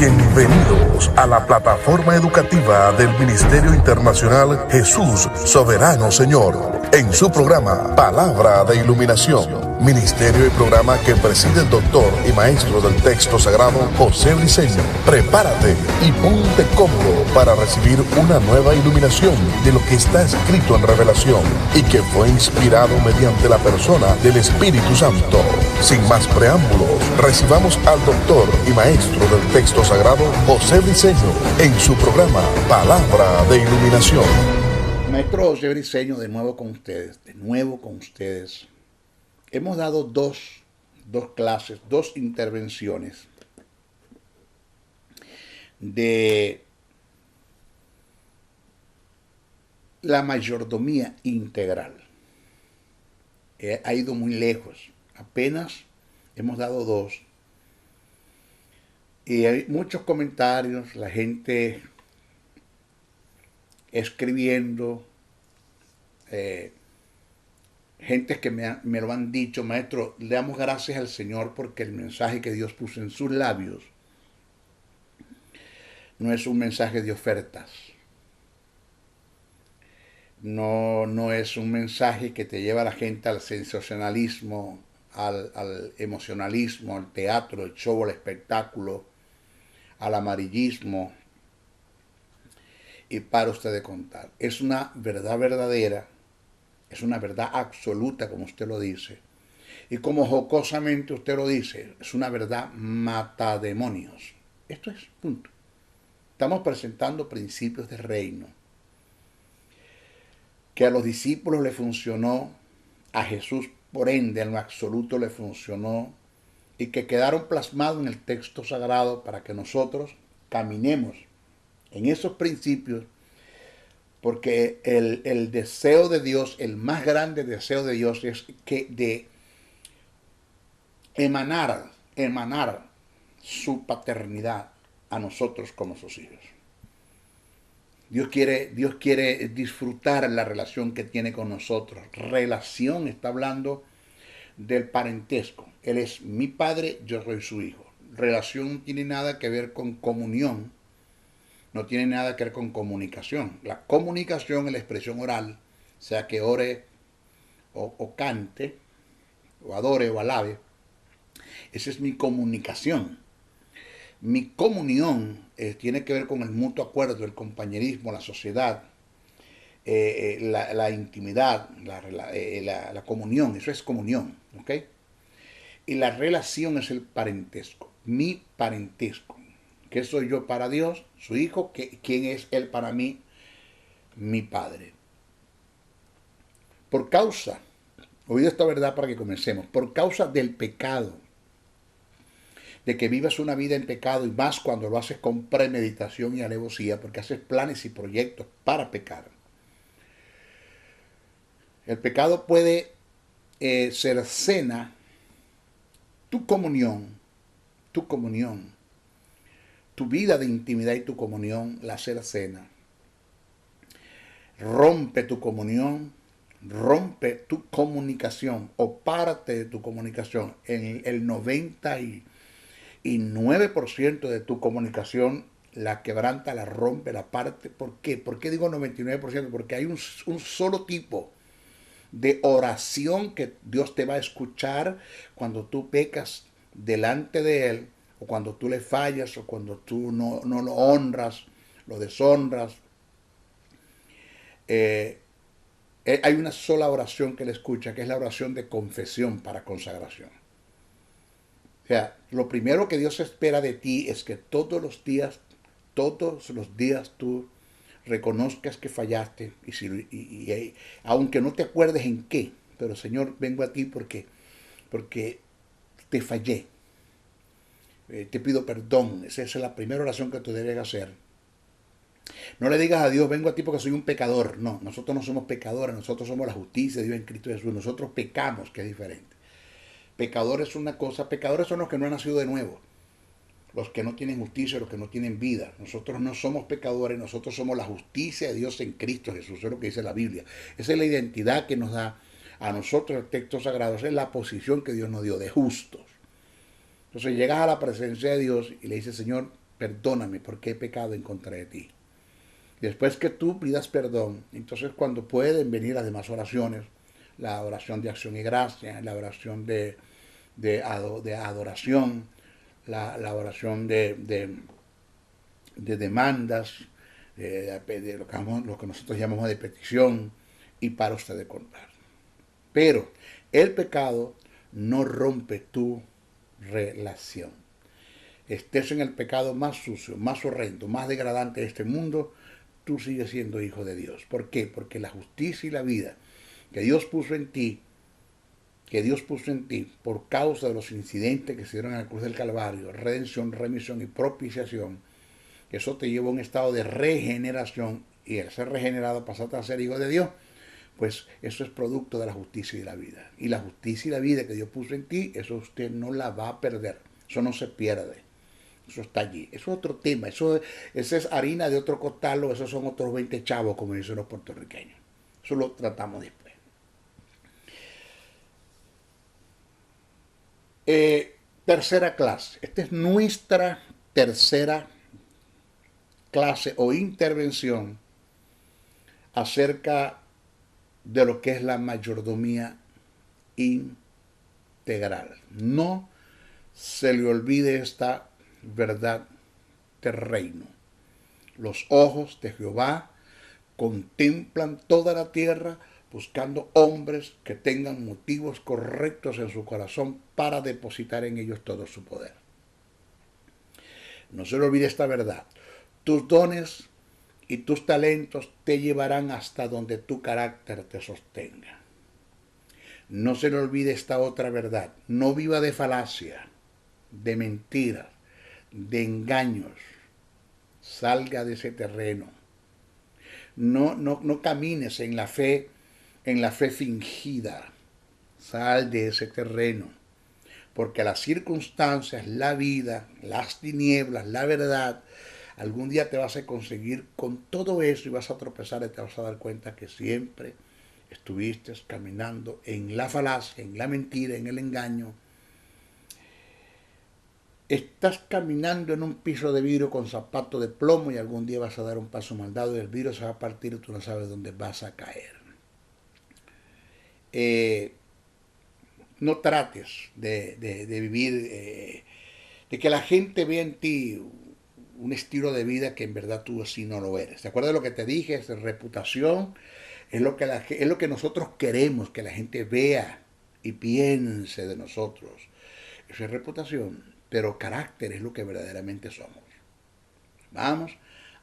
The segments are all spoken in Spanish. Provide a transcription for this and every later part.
Bienvenidos a la plataforma educativa del Ministerio Internacional Jesús Soberano Señor, en su programa Palabra de Iluminación. Ministerio y programa que preside el doctor y maestro del texto sagrado José Briceño. Prepárate y ponte cómodo para recibir una nueva iluminación de lo que está escrito en Revelación y que fue inspirado mediante la persona del Espíritu Santo. Sin más preámbulos, recibamos al doctor y maestro del texto sagrado José Briceño en su programa Palabra de Iluminación. Maestro José Briceño, de nuevo con ustedes. Hemos dado dos clases, dos intervenciones de la mayordomía integral. Ha ido muy lejos, apenas hemos dado dos. Y hay muchos comentarios, la gente escribiendo, gente que me lo han dicho, maestro, le damos gracias al Señor porque el mensaje que Dios puso en sus labios no es un mensaje de ofertas. No es un mensaje que te lleva a la gente al sensacionalismo, al emocionalismo, al teatro, al show, al espectáculo, al amarillismo. Y para usted de contar. Es una verdad verdadera. Es una verdad absoluta, como usted lo dice. Y como jocosamente usted lo dice, es una verdad matademonios. Esto es, punto. Estamos presentando principios de reino. Que a los discípulos le funcionó, a Jesús, por ende, en lo absoluto le funcionó, y que quedaron plasmados en el texto sagrado para que nosotros caminemos en esos principios. Porque el deseo de Dios, el más grande deseo de Dios es que de emanar su paternidad a nosotros como sus hijos. Dios quiere disfrutar la relación que tiene con nosotros. Relación, está hablando del parentesco. Él es mi padre, yo soy su hijo. Relación no tiene nada que ver con comunión. No tiene nada que ver con comunicación. La comunicación es la expresión oral, sea que ore o cante, o adore o alabe. Esa es mi comunicación. Mi comunión tiene que ver con el mutuo acuerdo, el compañerismo, la sociedad, la intimidad, la comunión. Eso es comunión, ¿ok? Y la relación es el parentesco, mi parentesco. ¿Qué soy yo para Dios? Su hijo. ¿Quién es Él para mí? Mi Padre. Por causa, oído esta verdad para que comencemos, por causa del pecado, de que vivas una vida en pecado, y más cuando lo haces con premeditación y alevosía, porque haces planes y proyectos para pecar. El pecado puede cercenar tu comunión, tu vida de intimidad y tu comunión la cercena. Rompe tu comunión, rompe tu comunicación o parte de tu comunicación. En el 99% de tu comunicación la quebranta, la rompe, la parte. ¿Por qué? ¿Por qué digo 99%? Porque hay un solo tipo de oración que Dios te va a escuchar cuando tú pecas delante de Él, o cuando tú le fallas, o cuando tú no lo honras, lo deshonras. Hay una sola oración que Él escucha, que es la oración de confesión para consagración. O sea, lo primero que Dios espera de ti es que todos los días tú reconozcas que fallaste, y aunque no te acuerdes en qué, pero Señor, vengo a ti porque te fallé. Te pido perdón. Esa es la primera oración que tú debes hacer. No le digas a Dios, vengo a ti porque soy un pecador. No, nosotros no somos pecadores, nosotros somos la justicia de Dios en Cristo Jesús. Nosotros pecamos, que es diferente. Pecador es una cosa, pecadores son los que no han nacido de nuevo, los que no tienen justicia, los que no tienen vida. Nosotros no somos pecadores, nosotros somos la justicia de Dios en Cristo Jesús. Eso es lo que dice la Biblia. Esa es la identidad que nos da a nosotros el texto sagrado. Esa es la posición que Dios nos dio de justos. Entonces llegas a la presencia de Dios y le dices, Señor, perdóname porque he pecado en contra de ti. Después que tú pidas perdón, entonces cuando pueden venir las demás oraciones, la oración de acción y gracia, la oración de adoración, la oración de demandas, de lo que nosotros llamamos de petición, y para usted de contar. Pero el pecado no rompe tu relación. Estés en el pecado más sucio, más horrendo, más degradante de este mundo, tú sigues siendo hijo de Dios. ¿Por qué? Porque la justicia y la vida que Dios puso en ti, por causa de los incidentes que se dieron en la cruz del Calvario, redención, remisión y propiciación, eso te lleva a un estado de regeneración, y al ser regenerado pasaste a ser hijo de Dios. Pues eso es producto de la justicia y la vida. Y la justicia y la vida que Dios puso en ti, eso usted no la va a perder. Eso no se pierde. Eso está allí. Eso es otro tema. Eso es harina de otro costal, o esos son otros 20 chavos, como dicen los puertorriqueños. Eso lo tratamos después. Tercera clase. Esta es nuestra tercera clase o intervención acerca de lo que es la mayordomía integral. No se le olvide esta verdad del reino. Los ojos de Jehová contemplan toda la tierra, buscando hombres que tengan motivos correctos en su corazón para depositar en ellos todo su poder. No se le olvide esta verdad. Tus dones y tus talentos te llevarán hasta donde tu carácter te sostenga. No se le olvide esta otra verdad. No viva de falacia, de mentiras, de engaños. Salga de ese terreno. No camines en la fe fingida. Sal de ese terreno. Porque las circunstancias, la vida, las tinieblas, la verdad, algún día te vas a conseguir con todo eso y vas a tropezar y te vas a dar cuenta que siempre estuviste caminando en la falacia, en la mentira, en el engaño. Estás caminando en un piso de vidrio con zapatos de plomo y algún día vas a dar un paso mal dado y el vidrio se va a partir y tú no sabes dónde vas a caer. No trates de vivir, de que la gente vea en ti un estilo de vida que en verdad tú así no lo eres. ¿Te acuerdas de lo que te dije? Es reputación, es lo que nosotros queremos que la gente vea y piense de nosotros. Eso es reputación, pero carácter es lo que verdaderamente somos. Vamos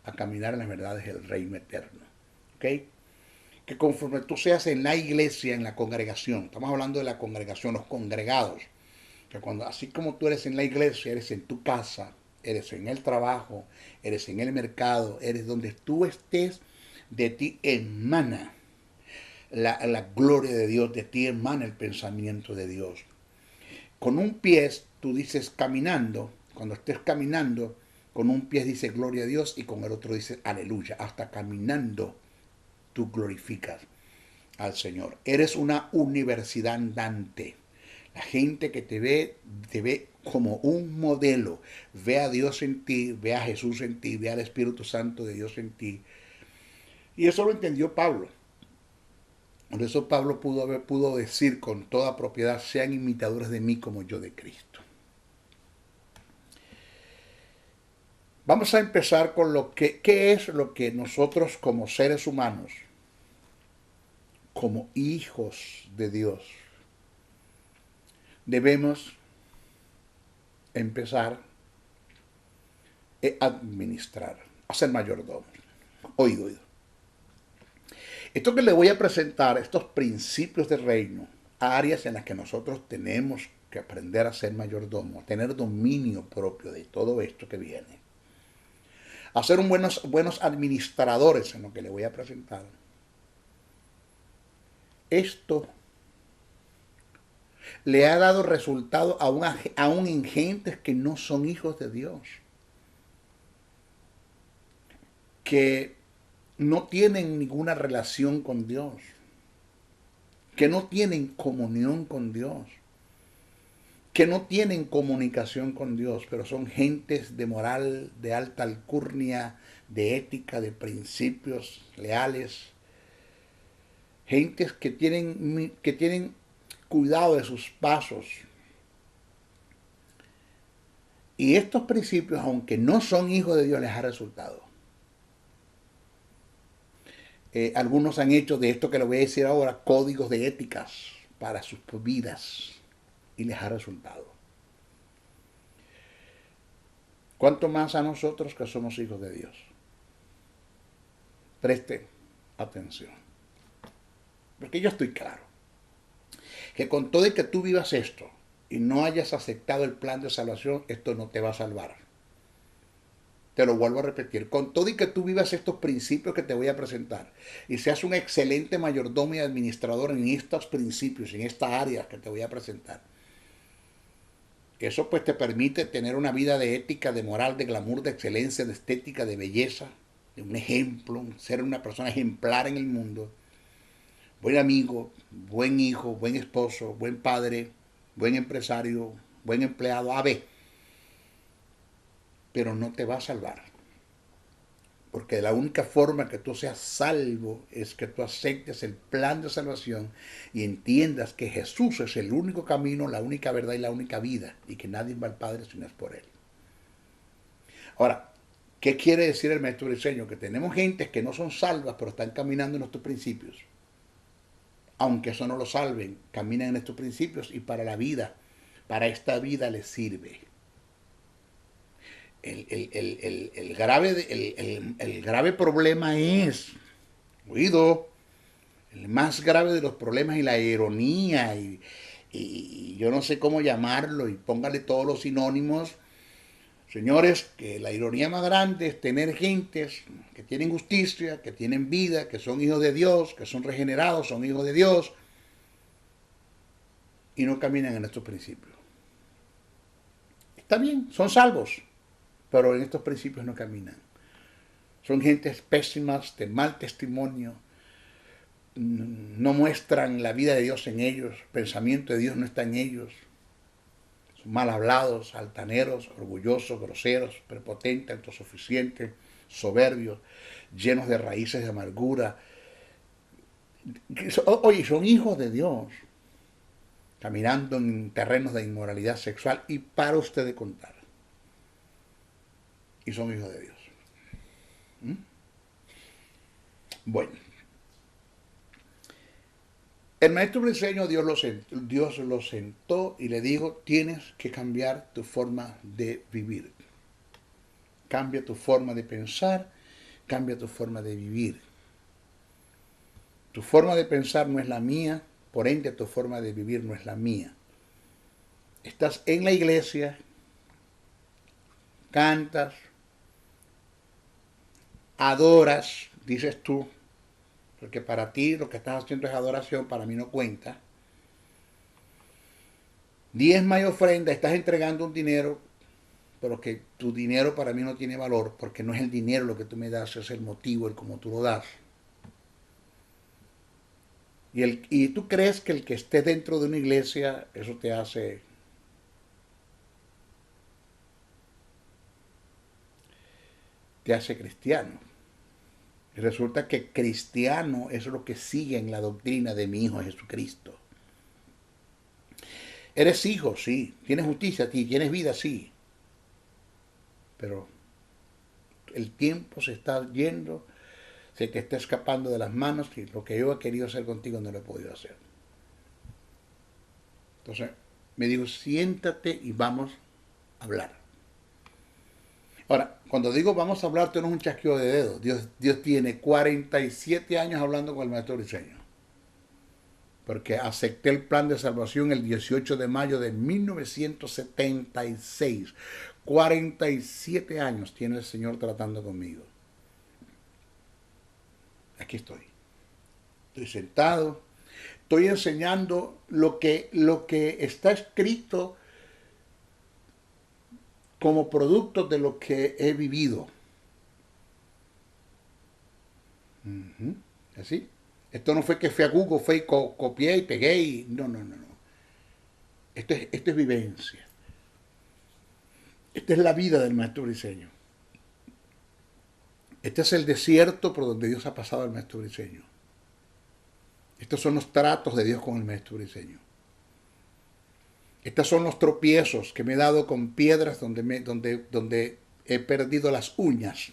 a caminar en las verdades del reino eterno. ¿Ok? Que conforme tú seas en la iglesia, en la congregación, estamos hablando de la congregación, los congregados, que cuando así como tú eres en la iglesia, eres en tu casa, eres en el trabajo, eres en el mercado, eres donde tú estés, de ti emana la gloria de Dios, de ti emana el pensamiento de Dios. Con un pie tú dices caminando, cuando estés caminando, con un pie dice gloria a Dios y con el otro dice aleluya. Hasta caminando tú glorificas al Señor. Eres una universidad andante. La gente que te ve como un modelo. Ve a Dios en ti, ve a Jesús en ti, ve al Espíritu Santo de Dios en ti. Y eso lo entendió Pablo. Por eso Pablo pudo decir con toda propiedad, sean imitadores de mí como yo de Cristo. Vamos a empezar con ¿qué es lo que nosotros como seres humanos, como hijos de Dios, debemos empezar a administrar, a ser mayordomos? Oído. Esto que le voy a presentar, estos principios del reino, áreas en las que nosotros tenemos que aprender a ser mayordomos, a tener dominio propio de todo esto que viene, a ser buenos administradores en lo que le voy a presentar. Esto le ha dado resultado aún en gentes que no son hijos de Dios, que no tienen ninguna relación con Dios, que no tienen comunión con Dios, que no tienen comunicación con Dios, pero son gentes de moral, de alta alcurnia, de ética, de principios leales, gentes que tienen cuidado de sus pasos. Y estos principios, aunque no son hijos de Dios, les ha resultado. Algunos han hecho de esto que les voy a decir ahora códigos de éticas para sus vidas y les ha resultado. ¿Cuánto más a nosotros que somos hijos de Dios? Preste atención. Porque yo estoy claro que con todo y que tú vivas esto y no hayas aceptado el plan de salvación, esto no te va a salvar. Te lo vuelvo a repetir. Con todo y que tú vivas estos principios que te voy a presentar y seas un excelente mayordomo y administrador en estos principios, en estas áreas que te voy a presentar, eso pues te permite tener una vida de ética, de moral, de glamour, de excelencia, de estética, de belleza, de un ejemplo, ser una persona ejemplar en el mundo, buen amigo, buen hijo, buen esposo, buen padre, buen empresario, buen empleado, AB. Pero no te va a salvar. Porque la única forma que tú seas salvo es que tú aceptes el plan de salvación y entiendas que Jesús es el único camino, la única verdad y la única vida, y que nadie va al Padre si no es por Él. Ahora, ¿qué quiere decir el maestro Briceño? Que tenemos gentes que no son salvas, pero están caminando en nuestros principios. Aunque eso no lo salven, caminan en estos principios y para la vida, para esta vida les sirve. El grave problema es, oído, el más grave de los problemas y la ironía y yo no sé cómo llamarlo y póngale todos los sinónimos. Señores, que la ironía más grande es tener gentes que tienen justicia, que tienen vida, que son hijos de Dios, que son regenerados, son hijos de Dios y no caminan en estos principios. Está bien, son salvos, pero en estos principios no caminan. Son gentes pésimas, de mal testimonio, no muestran la vida de Dios en ellos, el pensamiento de Dios no está en ellos. Son mal hablados, altaneros, orgullosos, groseros, prepotentes, autosuficientes, soberbios, llenos de raíces de amargura. Oye, son hijos de Dios, caminando en terrenos de inmoralidad sexual y para usted de contar. Y son hijos de Dios. Bueno, el maestro Briceño, Dios lo sentó y le dijo, tienes que cambiar tu forma de vivir. Cambia tu forma de pensar, cambia tu forma de vivir. Tu forma de pensar no es la mía, por ende tu forma de vivir no es la mía. Estás en la iglesia, cantas, adoras, dices tú, porque para ti lo que estás haciendo es adoración, para mí no cuenta. Diezma y ofrenda, estás entregando un dinero, pero que tu dinero para mí no tiene valor, porque no es el dinero lo que tú me das, es el motivo, el cómo tú lo das. Y tú crees que el que esté dentro de una iglesia, eso te hace cristiano. Y resulta que cristiano es lo que sigue en la doctrina de mi Hijo Jesucristo. Eres hijo, sí. Tienes justicia, sí. Tienes vida, sí. Pero el tiempo se está yendo, se te está escapando de las manos y lo que yo he querido hacer contigo no lo he podido hacer. Entonces me dijo, siéntate y vamos a hablar. Ahora, cuando digo vamos a hablar, esto no es un chasqueo de dedos. Dios tiene 47 años hablando con el maestro Briceño. Porque acepté el plan de salvación el 18 de mayo de 1976. 47 años tiene el Señor tratando conmigo. Aquí estoy. Estoy sentado. Estoy enseñando lo que está escrito como producto de lo que he vivido. ¿Así? Esto no fue que fui a Google, fue y copié y pegué y... No. Esto es vivencia. Esta es la vida del maestro Briceño. Este es el desierto por donde Dios ha pasado al maestro Briceño. Estos son los tratos de Dios con el maestro Briceño. Estos son los tropiezos que me he dado con piedras donde he perdido las uñas.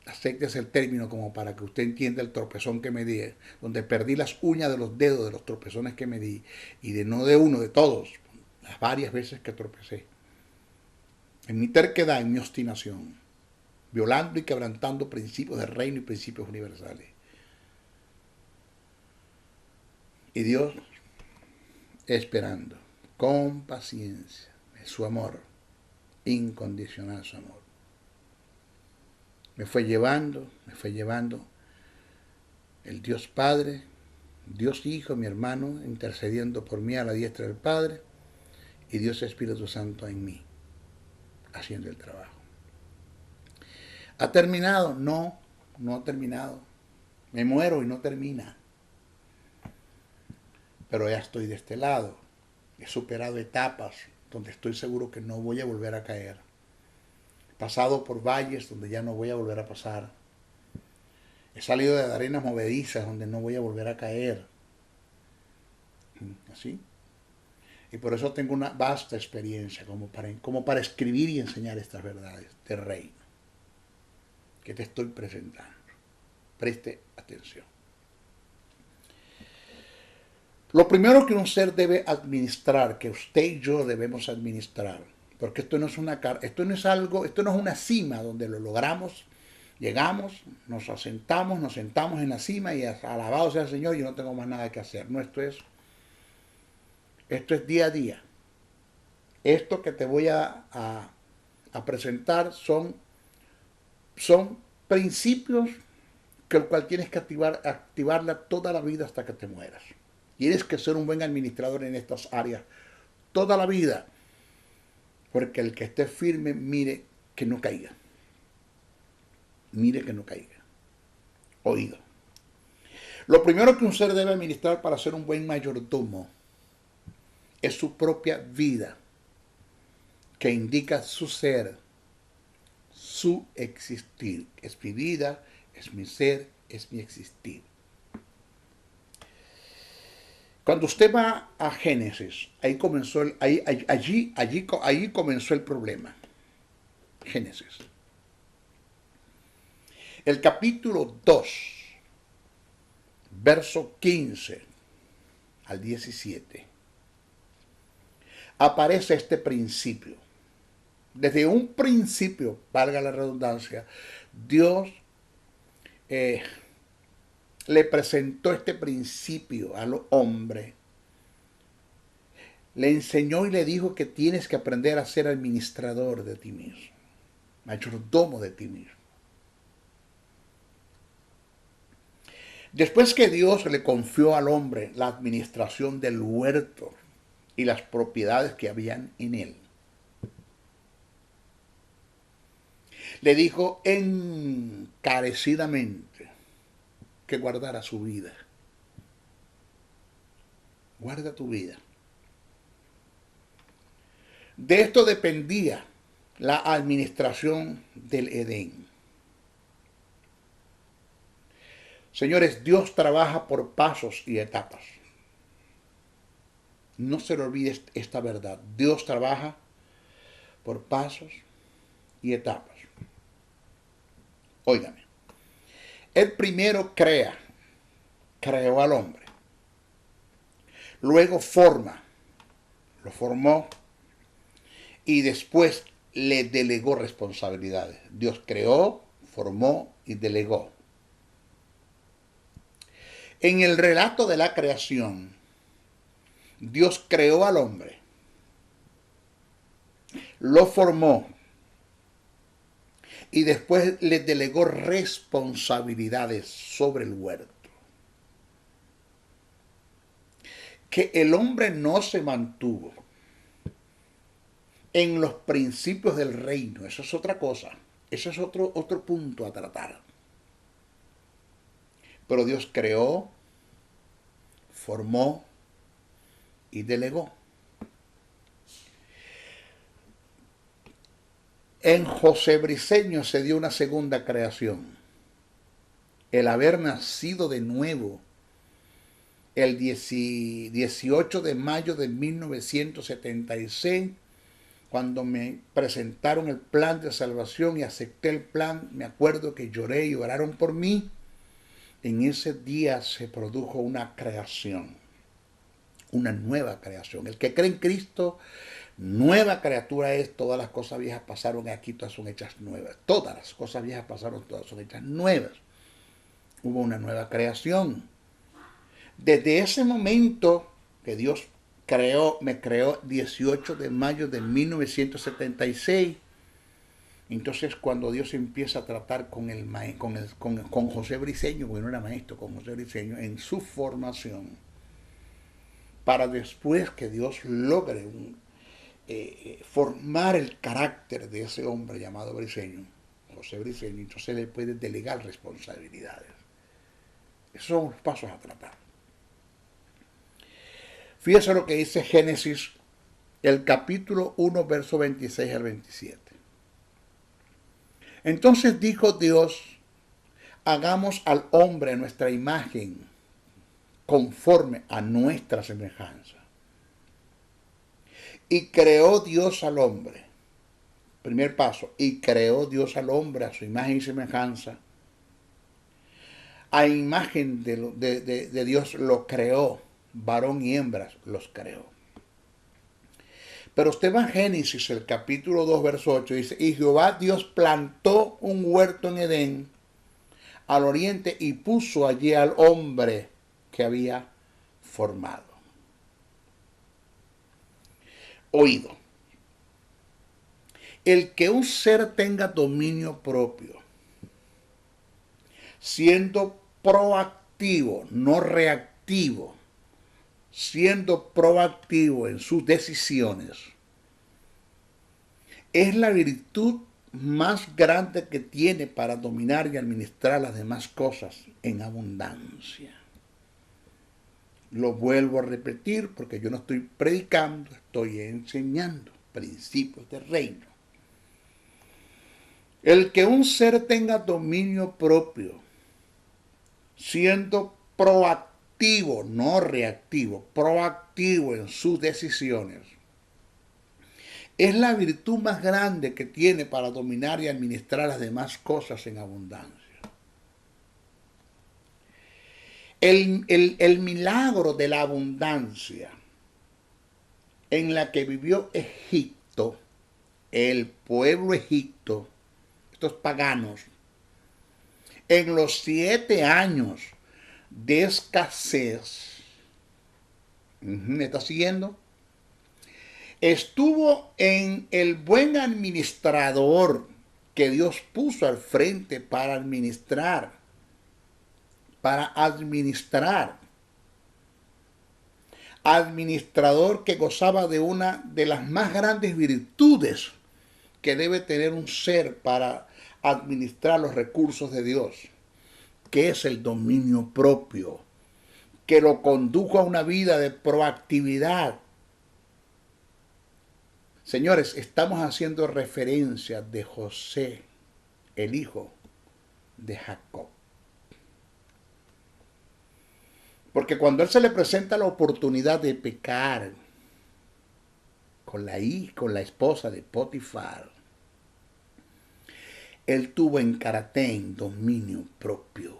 Acepte el término como para que usted entienda el tropezón que me di, donde perdí las uñas de los dedos de los tropezones que me di, y no de uno, de todos, las varias veces que tropecé. En mi terquedad, en mi obstinación, violando y quebrantando principios del reino y principios universales. Y Dios esperando, con paciencia, su amor, incondicional su amor. Me fue llevando el Dios Padre, Dios Hijo, mi hermano, intercediendo por mí a la diestra del Padre, y Dios Espíritu Santo en mí, haciendo el trabajo. ¿Ha terminado? No, no ha terminado. Me muero y no termina. Pero ya estoy de este lado. He superado etapas donde estoy seguro que no voy a volver a caer. He pasado por valles donde ya no voy a volver a pasar. He salido de arenas movedizas donde no voy a volver a caer. ¿Así? Y por eso tengo una vasta experiencia como para escribir y enseñar estas verdades del reino que te estoy presentando. Preste atención. Lo primero que un ser debe administrar, que usted y yo debemos administrar, porque esto no es una cima donde lo logramos, llegamos, nos sentamos en la cima y alabado sea el Señor, yo no tengo más nada que hacer. No, esto es día a día. Esto que te voy a presentar son principios que el cual tienes que activarla toda la vida hasta que te mueras. Tienes que ser un buen administrador en estas áreas toda la vida, porque el que esté firme, mire que no caiga. Mire que no caiga. Oído. Lo primero que un ser debe administrar para ser un buen mayordomo es su propia vida, que indica su ser, su existir. Es mi vida, es mi ser, es mi existir. Cuando usted va a Génesis, ahí comenzó allí comenzó el problema. Génesis. El capítulo 2, verso 15 al 17, aparece este principio. Desde un principio, valga la redundancia, Dios le presentó este principio al hombre. Le enseñó y le dijo que tienes que aprender a ser administrador de ti mismo, mayordomo de ti mismo. Después que Dios le confió al hombre la administración del huerto y las propiedades que habían en él, le dijo encarecidamente que guardara su vida. Guarda tu vida. De esto dependía la administración del Edén. Señores, Dios trabaja por pasos y etapas. No se le olvide esta verdad. Dios trabaja por pasos y etapas. Óigame. Él primero creó al hombre. Luego lo formó y después le delegó responsabilidades. Dios creó, formó y delegó. En el relato de la creación, Dios creó al hombre, lo formó y después le delegó responsabilidades sobre el huerto. Que el hombre no se mantuvo en los principios del reino, eso es otra cosa, eso es otro punto a tratar. Pero Dios creó, formó y delegó. En José Briceño se dio una segunda creación. El haber nacido de nuevo el 18 de mayo de 1976, cuando me presentaron el plan de salvación y acepté el plan, me acuerdo que lloré y oraron por mí. En ese día se produjo una creación, una nueva creación. El que cree en Cristo, nueva criatura es. Todas las cosas viejas pasaron, aquí todas son hechas nuevas. Todas las cosas viejas pasaron, todas son hechas nuevas. Hubo una nueva creación. Desde ese momento que Dios me creó 18 de mayo de 1976, entonces cuando Dios empieza a tratar con José Briceño, porque no era maestro, con José Briceño, en su formación, para después que Dios logre formar el carácter de ese hombre llamado Briceño, José Briceño, entonces le puede delegar responsabilidades. Esos son los pasos a tratar. Fíjese lo que dice Génesis, el capítulo 1, verso 26 al 27. Entonces dijo Dios, hagamos al hombre a nuestra imagen, conforme a nuestra semejanza. Y creó Dios al hombre. Primer paso, y creó Dios al hombre a su imagen y semejanza. A imagen de Dios lo creó. Varón y hembras los creó. Pero usted va a Génesis, el capítulo 2, verso 8, dice, y Jehová Dios plantó un huerto en Edén, al oriente, y puso allí al hombre que había formado. Oído. El que un ser tenga dominio propio, siendo proactivo, no reactivo, siendo proactivo en sus decisiones, es la virtud más grande que tiene para dominar y administrar las demás cosas en abundancia. Lo vuelvo a repetir porque yo no estoy predicando, estoy enseñando principios del reino. El que un ser tenga dominio propio, siendo proactivo, no reactivo, proactivo en sus decisiones, es la virtud más grande que tiene para dominar y administrar las demás cosas en abundancia. El milagro de la abundancia en la que vivió Egipto, el pueblo Egipto, estos paganos, en los 7 años de escasez, ¿me está siguiendo? Estuvo en el buen administrador que Dios puso al frente para administrar. Administrador que gozaba de una de las más grandes virtudes que debe tener un ser para administrar los recursos de Dios, que es el dominio propio, que lo condujo a una vida de proactividad. Señores, estamos haciendo referencia de José, el hijo de Jacob. Porque cuando a él se le presenta la oportunidad de pecar con la esposa de Potifar, él tuvo en Caratén dominio propio.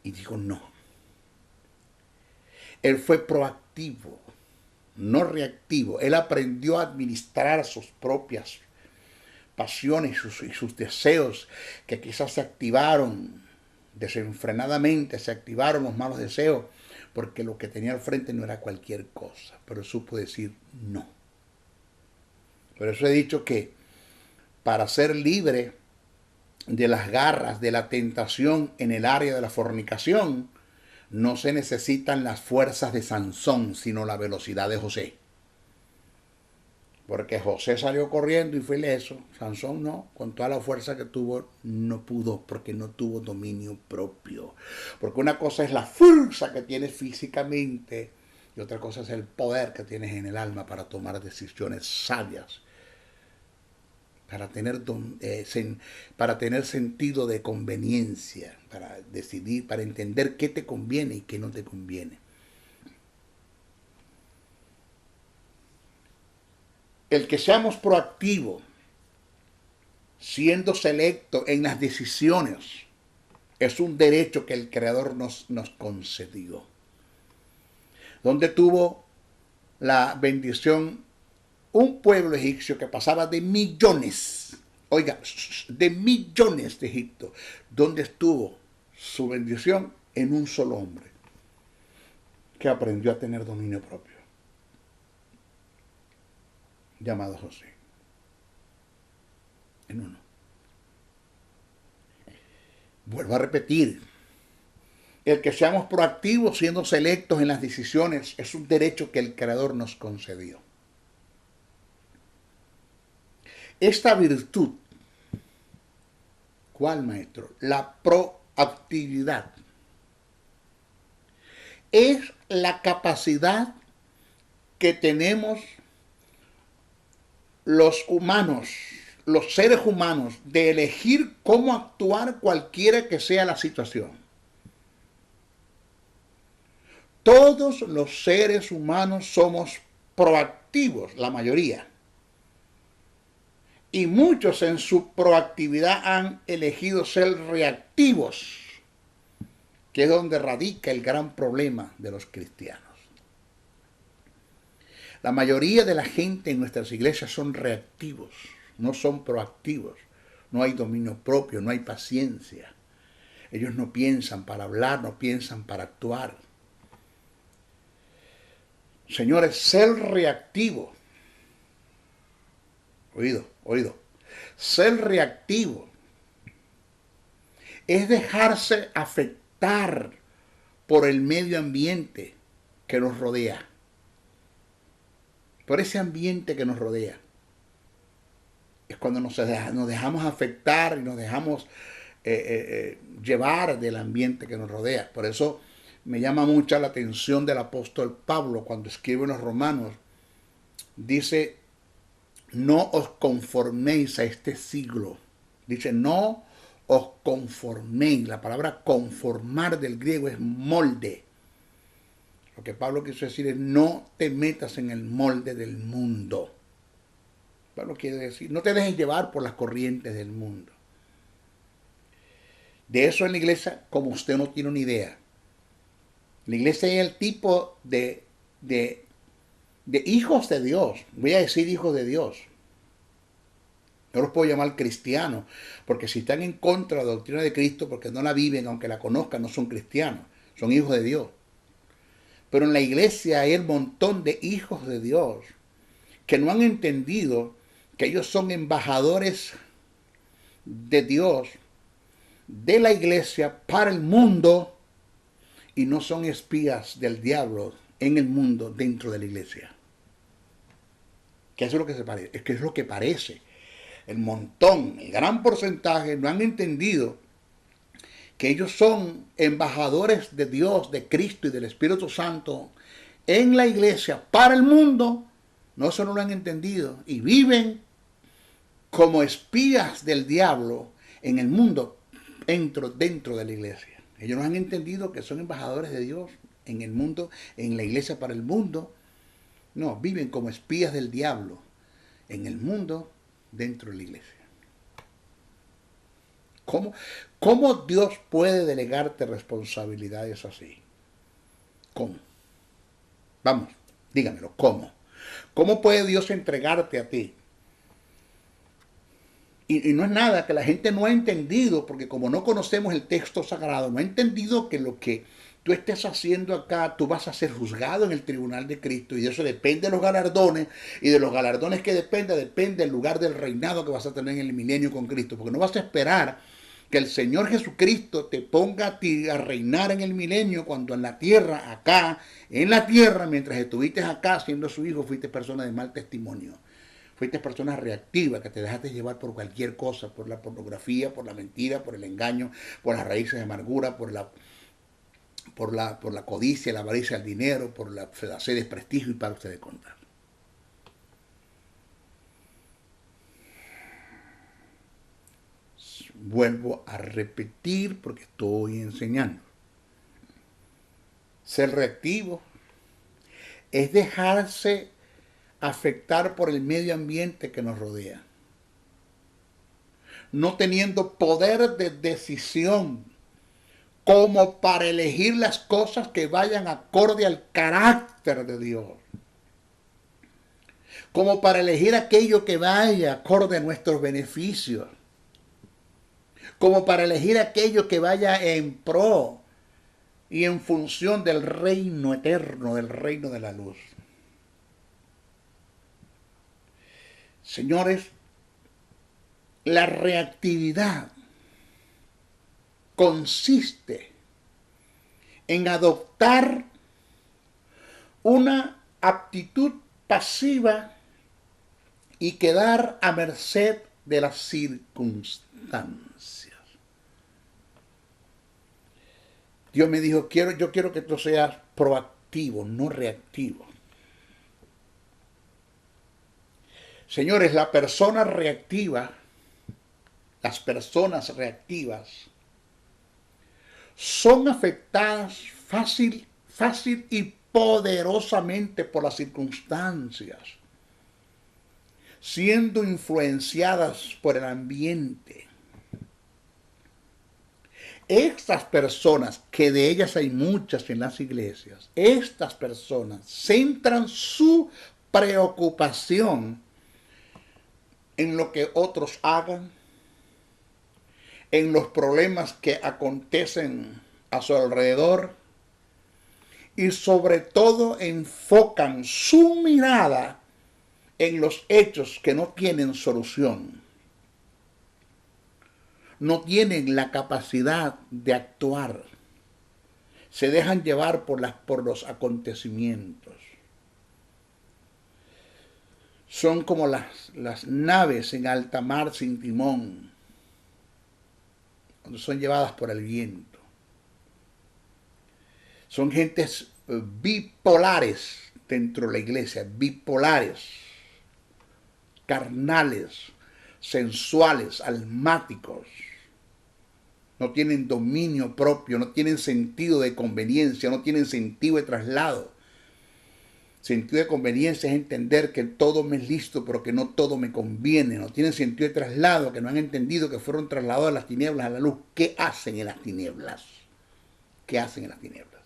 Y dijo no. Él fue proactivo, no reactivo. Él aprendió a administrar sus propias pasiones y sus deseos que quizás se activaron desenfrenadamente, se activaron los malos deseos, porque lo que tenía al frente no era cualquier cosa, pero supo decir no. Por eso he dicho que para ser libre de las garras de la tentación en el área de la fornicación, no se necesitan las fuerzas de Sansón, sino la velocidad de José. Porque José salió corriendo y fue ileso. Sansón no, con toda la fuerza que tuvo, no pudo, porque no tuvo dominio propio. Porque una cosa es la fuerza que tienes físicamente, y otra cosa es el poder que tienes en el alma para tomar decisiones sabias, para tener sentido de conveniencia, para decidir, para entender qué te conviene y qué no te conviene. El que seamos proactivos, siendo selectos en las decisiones, es un derecho que el Creador nos concedió. Donde tuvo la bendición un pueblo egipcio que pasaba de millones, oiga, de millones de Egipto, donde estuvo su bendición en un solo hombre, que aprendió a tener dominio propio, llamado José. En uno. Vuelvo a repetir, el que seamos proactivos siendo selectos en las decisiones es un derecho que el Creador nos concedió. Esta virtud, ¿cuál, maestro? La proactividad. Es la capacidad que tenemos los humanos, los seres humanos, de elegir cómo actuar cualquiera que sea la situación. Todos los seres humanos somos proactivos, la mayoría. Y muchos en su proactividad han elegido ser reactivos, que es donde radica el gran problema de los cristianos. La mayoría de la gente en nuestras iglesias son reactivos, no son proactivos. No hay dominio propio, no hay paciencia. Ellos no piensan para hablar, no piensan para actuar. Señores, ser reactivo. Oído. Ser reactivo es dejarse afectar por el medio ambiente que nos rodea. Por ese ambiente que nos rodea. Es cuando nos dejamos afectar y nos dejamos llevar del ambiente que nos rodea. Por eso me llama mucha la atención del apóstol Pablo cuando escribe en los Romanos. Dice, no os conforméis a este siglo. Dice, no os conforméis. La palabra conformar del griego es molde. Lo que Pablo quiso decir es, no te metas en el molde del mundo. Pablo quiere decir, no te dejes llevar por las corrientes del mundo. De eso en la iglesia, como usted no tiene una idea. La iglesia es el tipo de hijos de Dios. Voy a decir hijos de Dios. No los puedo llamar cristianos, porque si están en contra de la doctrina de Cristo, porque no la viven, aunque la conozcan, no son cristianos, son hijos de Dios. Pero en la iglesia hay un montón de hijos de Dios que no han entendido que ellos son embajadores de Dios, de la iglesia para el mundo, y no son espías del diablo en el mundo dentro de la iglesia. ¿Qué es lo que se parece? Es que es lo que parece. El montón, el gran porcentaje no han entendido que ellos son embajadores de Dios, de Cristo y del Espíritu Santo en la iglesia para el mundo. No, eso no lo han entendido y viven como espías del diablo en el mundo dentro de la iglesia. Ellos no han entendido que son embajadores de Dios en el mundo, en la iglesia para el mundo. No, viven como espías del diablo en el mundo dentro de la iglesia. ¿Cómo Dios puede delegarte responsabilidades así? ¿Cómo? Vamos, dígamelo, ¿cómo? ¿Cómo puede Dios entregarte a ti? Y no es nada que la gente no ha entendido, porque como no conocemos el texto sagrado, no ha entendido que lo que tú estés haciendo acá, tú vas a ser juzgado en el tribunal de Cristo, y de eso depende de los galardones, y de los galardones que depende el lugar del reinado que vas a tener en el milenio con Cristo, porque no vas a esperar que el Señor Jesucristo te ponga a ti a reinar en el milenio cuando en la tierra, acá, en la tierra, mientras estuviste acá siendo su hijo, fuiste persona de mal testimonio. Fuiste persona reactiva, que te dejaste llevar por cualquier cosa, por la pornografía, por la mentira, por el engaño, por las raíces de amargura, por por la codicia, la avaricia del dinero, por la sed de prestigio y para ustedes contar. Vuelvo a repetir porque estoy enseñando. Ser reactivo es dejarse afectar por el medio ambiente que nos rodea, no teniendo poder de decisión como para elegir las cosas que vayan acorde al carácter de Dios, como para elegir aquello que vaya acorde a nuestros beneficios, como para elegir aquello que vaya en pro y en función del reino eterno, del reino de la luz. Señores, la reactividad consiste en adoptar una actitud pasiva y quedar a merced de las circunstancias. Dios me dijo, yo quiero que tú seas proactivo, no reactivo. Señores, las personas reactivas son afectadas fácil y poderosamente por las circunstancias, siendo influenciadas por el ambiente. Estas personas, que de ellas hay muchas en las iglesias, estas personas centran su preocupación en lo que otros hagan, en los problemas que acontecen a su alrededor y sobre todo enfocan su mirada en los hechos que no tienen solución. No tienen la capacidad de actuar. Se dejan llevar por los acontecimientos. Son como las naves en alta mar sin timón, cuando son llevadas por el viento. Son gentes bipolares dentro de la iglesia, bipolares, carnales, sensuales, almáticos. No tienen dominio propio, no tienen sentido de conveniencia, no tienen sentido de traslado. Sentido de conveniencia es entender que todo me es listo, pero que no todo me conviene. No tienen sentido de traslado, que no han entendido que fueron trasladados de las tinieblas a la luz. ¿Qué hacen en las tinieblas? ¿Qué hacen en las tinieblas?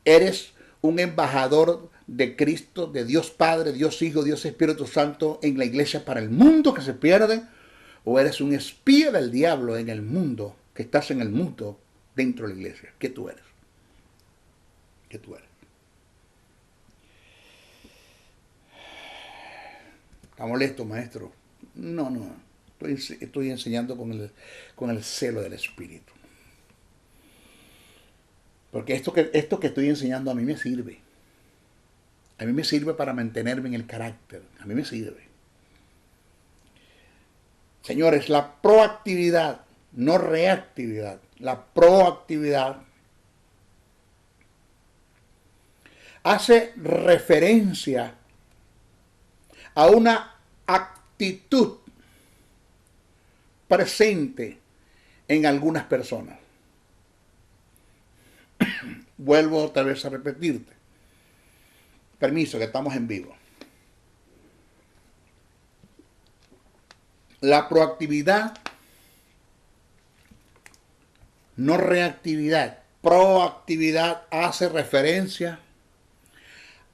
Eres un embajador de Cristo, de Dios Padre, Dios Hijo, Dios Espíritu Santo en la iglesia para el mundo que se pierde, o eres un espía del diablo en el mundo, que estás en el mundo dentro de la iglesia. ¿Qué tú eres? ¿Qué tú eres? ¿Está molesto, maestro? No. Estoy enseñando con el celo del Espíritu. Porque esto que estoy enseñando a mí me sirve. A mí me sirve para mantenerme en el carácter. A mí me sirve. Señores, la proactividad, no reactividad, la proactividad hace referencia a una actitud presente en algunas personas. Vuelvo otra vez a repetirte. Permiso, que estamos en vivo. La proactividad, no reactividad, proactividad hace referencia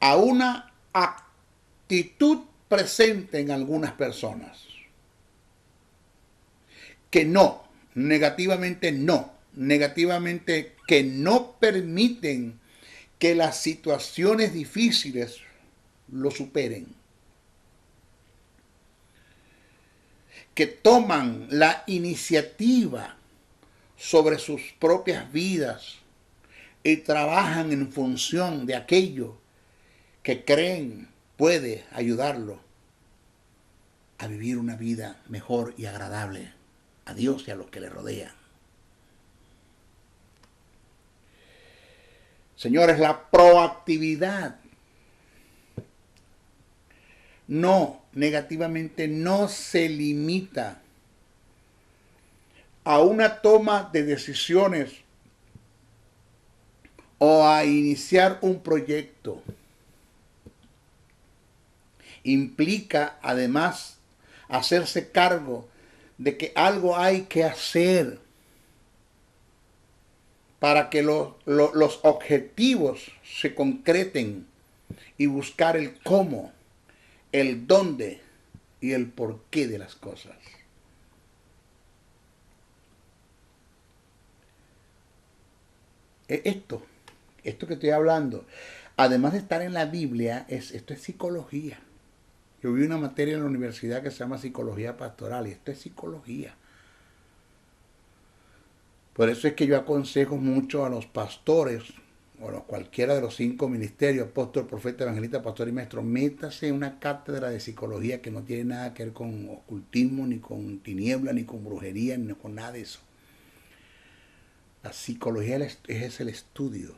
a una actitud presente en algunas personas que negativamente que no permiten que las situaciones difíciles lo superen, que toman la iniciativa sobre sus propias vidas y trabajan en función de aquello que creen puede ayudarlo a vivir una vida mejor y agradable a Dios y a los que le rodean. Señores, la proactividad negativamente no se limita a una toma de decisiones o a iniciar un proyecto. Implica además hacerse cargo de que algo hay que hacer para que los objetivos se concreten y buscar el cómo, el dónde y el porqué de las cosas. Esto que estoy hablando, además de estar en la Biblia, esto es psicología. Yo vi una materia en la universidad que se llama psicología pastoral y esto es psicología. Por eso es que yo aconsejo mucho a los pastores, o a cualquiera de los 5 ministerios, apóstol, profeta, evangelista, pastor y maestro, métase en una cátedra de psicología que no tiene nada que ver con ocultismo, ni con tiniebla, ni con brujería, ni con nada de eso. La psicología es el estudio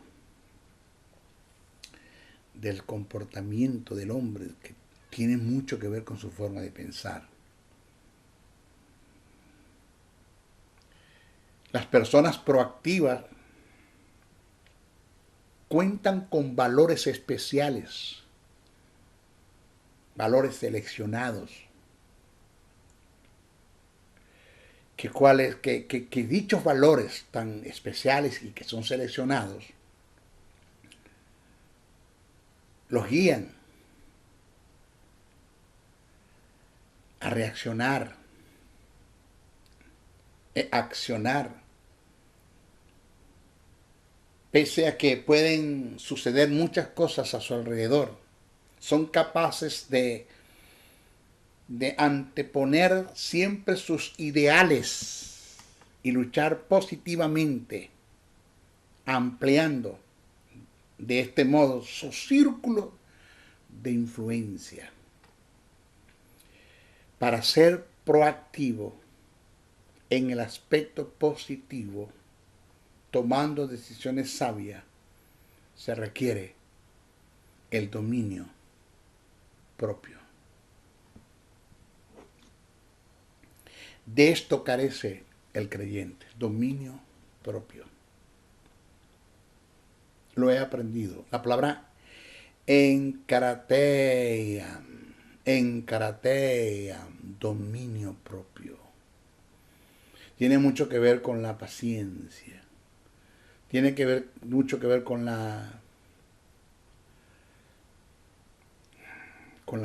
del comportamiento del hombre, que tiene mucho que ver con su forma de pensar. Las personas proactivas cuentan con valores especiales, valores seleccionados, que dichos valores tan especiales y que son seleccionados los guían a reaccionar, a accionar, pese a que pueden suceder muchas cosas a su alrededor. Son capaces de anteponer siempre sus ideales y luchar positivamente, ampliando de este modo su círculo de influencia. Para ser proactivo en el aspecto positivo, tomando decisiones sabias, se requiere el dominio propio. De esto carece el creyente, dominio propio. Lo he aprendido. La palabra enkarateia, dominio propio. Tiene mucho que ver con la paciencia. Tiene mucho que ver con la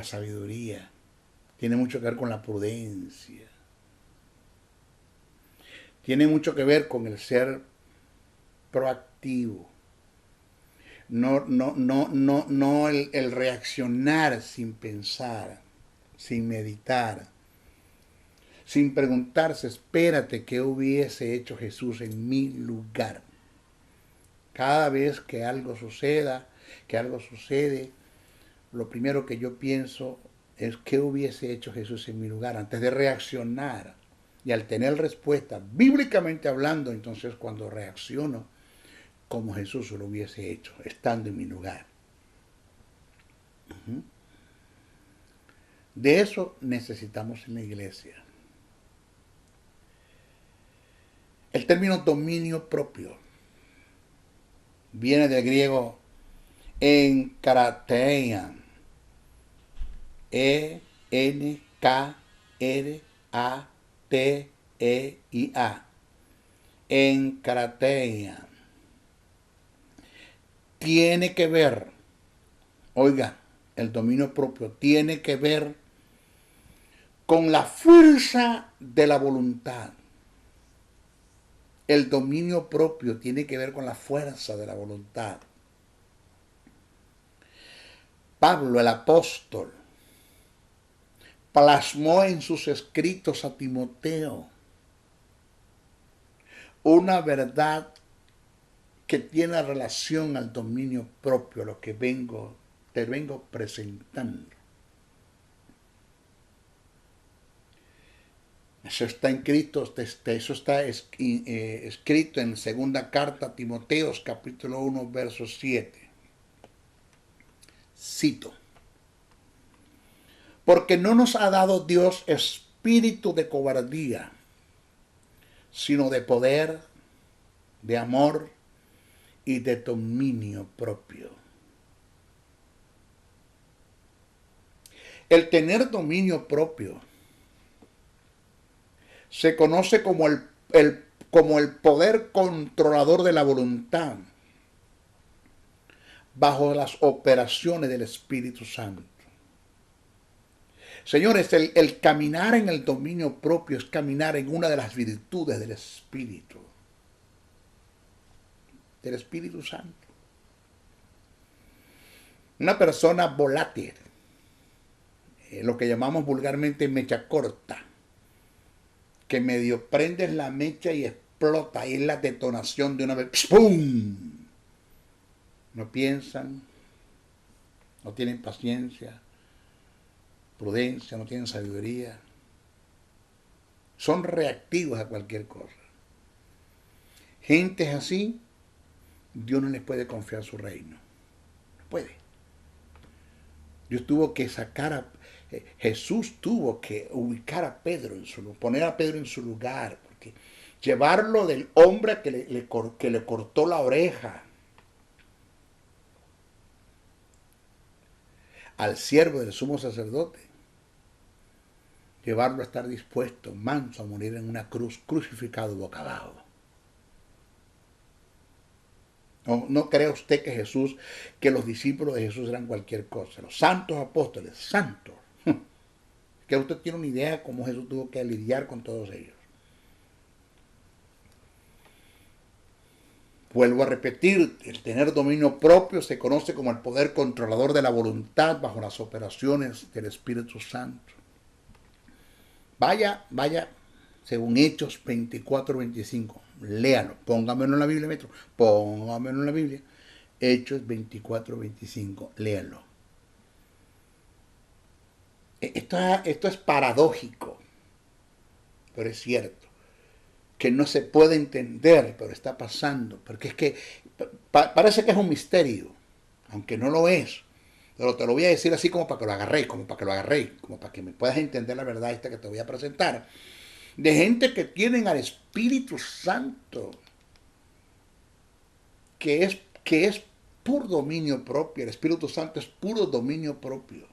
sabiduría. Tiene mucho que ver con la prudencia. Tiene mucho que ver con el ser proactivo. No el reaccionar sin pensar, sin meditar, sin preguntarse, espérate, ¿qué hubiese hecho Jesús en mi lugar? Cada vez que algo sucede, lo primero que yo pienso es ¿qué hubiese hecho Jesús en mi lugar? Antes de reaccionar. Y al tener respuesta, bíblicamente hablando, entonces cuando reacciono, como Jesús lo hubiese hecho, estando en mi lugar. De eso necesitamos en la iglesia. El término dominio propio viene del griego enkarateia, enkarateia, enkarateia. Tiene que ver, oiga, el dominio propio tiene que ver con la fuerza de la voluntad. El dominio propio tiene que ver con la fuerza de la voluntad. Pablo, el apóstol, plasmó en sus escritos a Timoteo una verdad que tiene relación al dominio propio, lo que te vengo presentando. Eso está escrito, eso está escrito en segunda carta a Timoteo, capítulo 1, verso 7. Cito. Porque no nos ha dado Dios espíritu de cobardía, sino de poder, de amor y de dominio propio. El tener dominio propio se conoce como el poder controlador de la voluntad bajo las operaciones del Espíritu Santo. Señores, el caminar en el dominio propio es caminar en una de las virtudes del Espíritu Santo. Una persona volátil, lo que llamamos vulgarmente mecha corta, que medio prendes la mecha y explota, y es la detonación de una vez. ¡Pum! No piensan, no tienen paciencia, prudencia, no tienen sabiduría. Son reactivos a cualquier cosa. Gentes así, Dios no les puede confiar su reino. No puede. Dios tuvo que Jesús tuvo que ubicar a Pedro poner a Pedro en su lugar, porque llevarlo del hombre que le cortó la oreja al siervo del sumo sacerdote, llevarlo a estar dispuesto, manso, a morir en una cruz, crucificado boca abajo. No crea usted que los discípulos de Jesús eran cualquier cosa. Los santos apóstoles, santos. Que usted tiene una idea de cómo Jesús tuvo que lidiar con todos ellos. Vuelvo a repetir, el tener dominio propio se conoce como el poder controlador de la voluntad bajo las operaciones del Espíritu Santo. Vaya, según Hechos 24-25, léalo, póngamelo en la Biblia, maestro, póngamelo en la Biblia. Hechos 24-25, léalo. Esto es paradójico, pero es cierto. Que no se puede entender, pero está pasando, porque es que parece que es un misterio, aunque no lo es, pero te lo voy a decir así como para que lo agarréis, como para que me puedas entender la verdad esta que te voy a presentar, de gente que tienen al Espíritu Santo, que es puro dominio propio. El Espíritu Santo es puro dominio propio.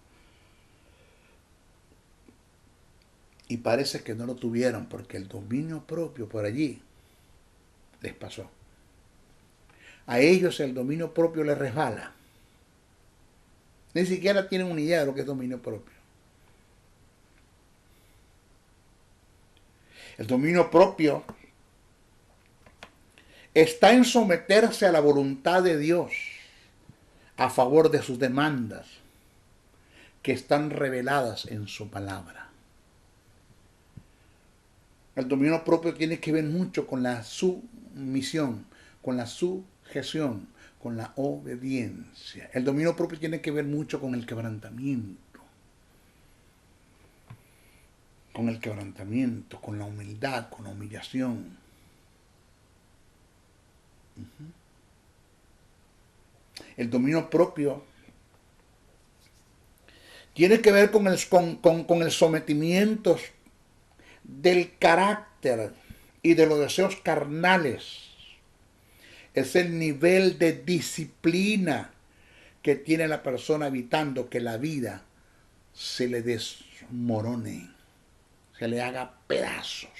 Y parece que no lo tuvieron porque el dominio propio por allí les pasó. A ellos el dominio propio les resbala. Ni siquiera tienen una idea de lo que es dominio propio. El dominio propio está en someterse a la voluntad de Dios a favor de sus demandas que están reveladas en su palabra. El dominio propio tiene que ver mucho con la sumisión, con la sujeción, con la obediencia. El dominio propio tiene que ver mucho con el quebrantamiento. Con el quebrantamiento, con la humildad, con la humillación. El dominio propio tiene que ver con el sometimiento del carácter y de los deseos carnales. Es el nivel de disciplina que tiene la persona evitando que la vida se le desmorone, se le haga pedazos.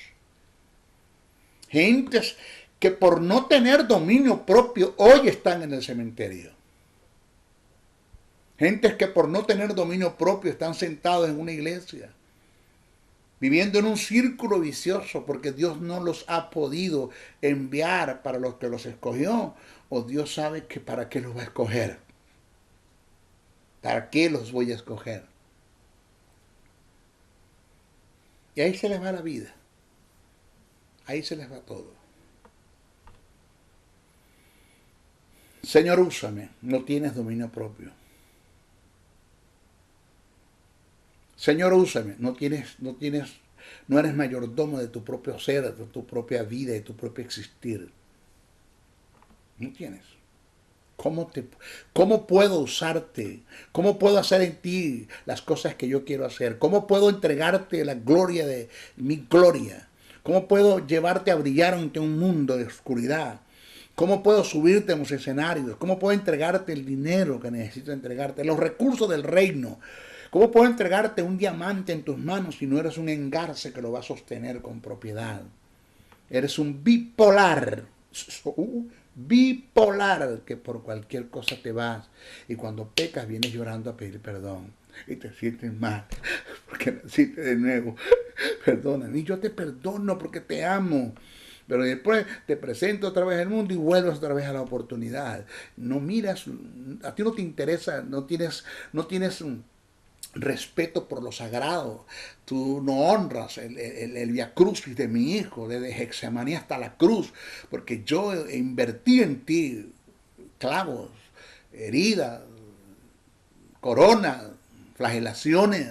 Gentes que por no tener dominio propio hoy están en el cementerio. Gentes que por no tener dominio propio están sentados en una iglesia, viviendo en un círculo vicioso porque Dios no los ha podido enviar para los que los escogió, o Dios sabe que para qué los va a escoger. ¿Para qué los voy a escoger? Y ahí se les va la vida. Ahí se les va todo. Señor, úsame. No tienes dominio propio. Señor, úsame. No tienes No eres mayordomo de tu propio ser, de tu propia vida, de tu propio existir. No tienes. ¿Cómo puedo usarte? ¿Cómo puedo hacer en ti las cosas que yo quiero hacer? ¿Cómo puedo entregarte la gloria de mi gloria? ¿Cómo puedo llevarte a brillar ante un mundo de oscuridad? ¿Cómo puedo subirte en los escenarios? ¿Cómo puedo entregarte el dinero que necesito entregarte? Los recursos del reino. ¿Cómo puedo entregarte un diamante en tus manos si no eres un engarce que lo va a sostener con propiedad? Eres un bipolar. Bipolar, que por cualquier cosa te vas. Y cuando pecas vienes llorando a pedir perdón. Y te sientes mal porque naciste de nuevo. Perdona. Y yo te perdono porque te amo. Pero después te presento otra vez al mundo y vuelves otra vez a la oportunidad. No miras, a ti no te interesa, no tienes respeto por lo sagrado. Tú no honras el Via Crucis de mi hijo, desde Getsemaní hasta la cruz, porque yo invertí en ti clavos, heridas, corona, flagelaciones,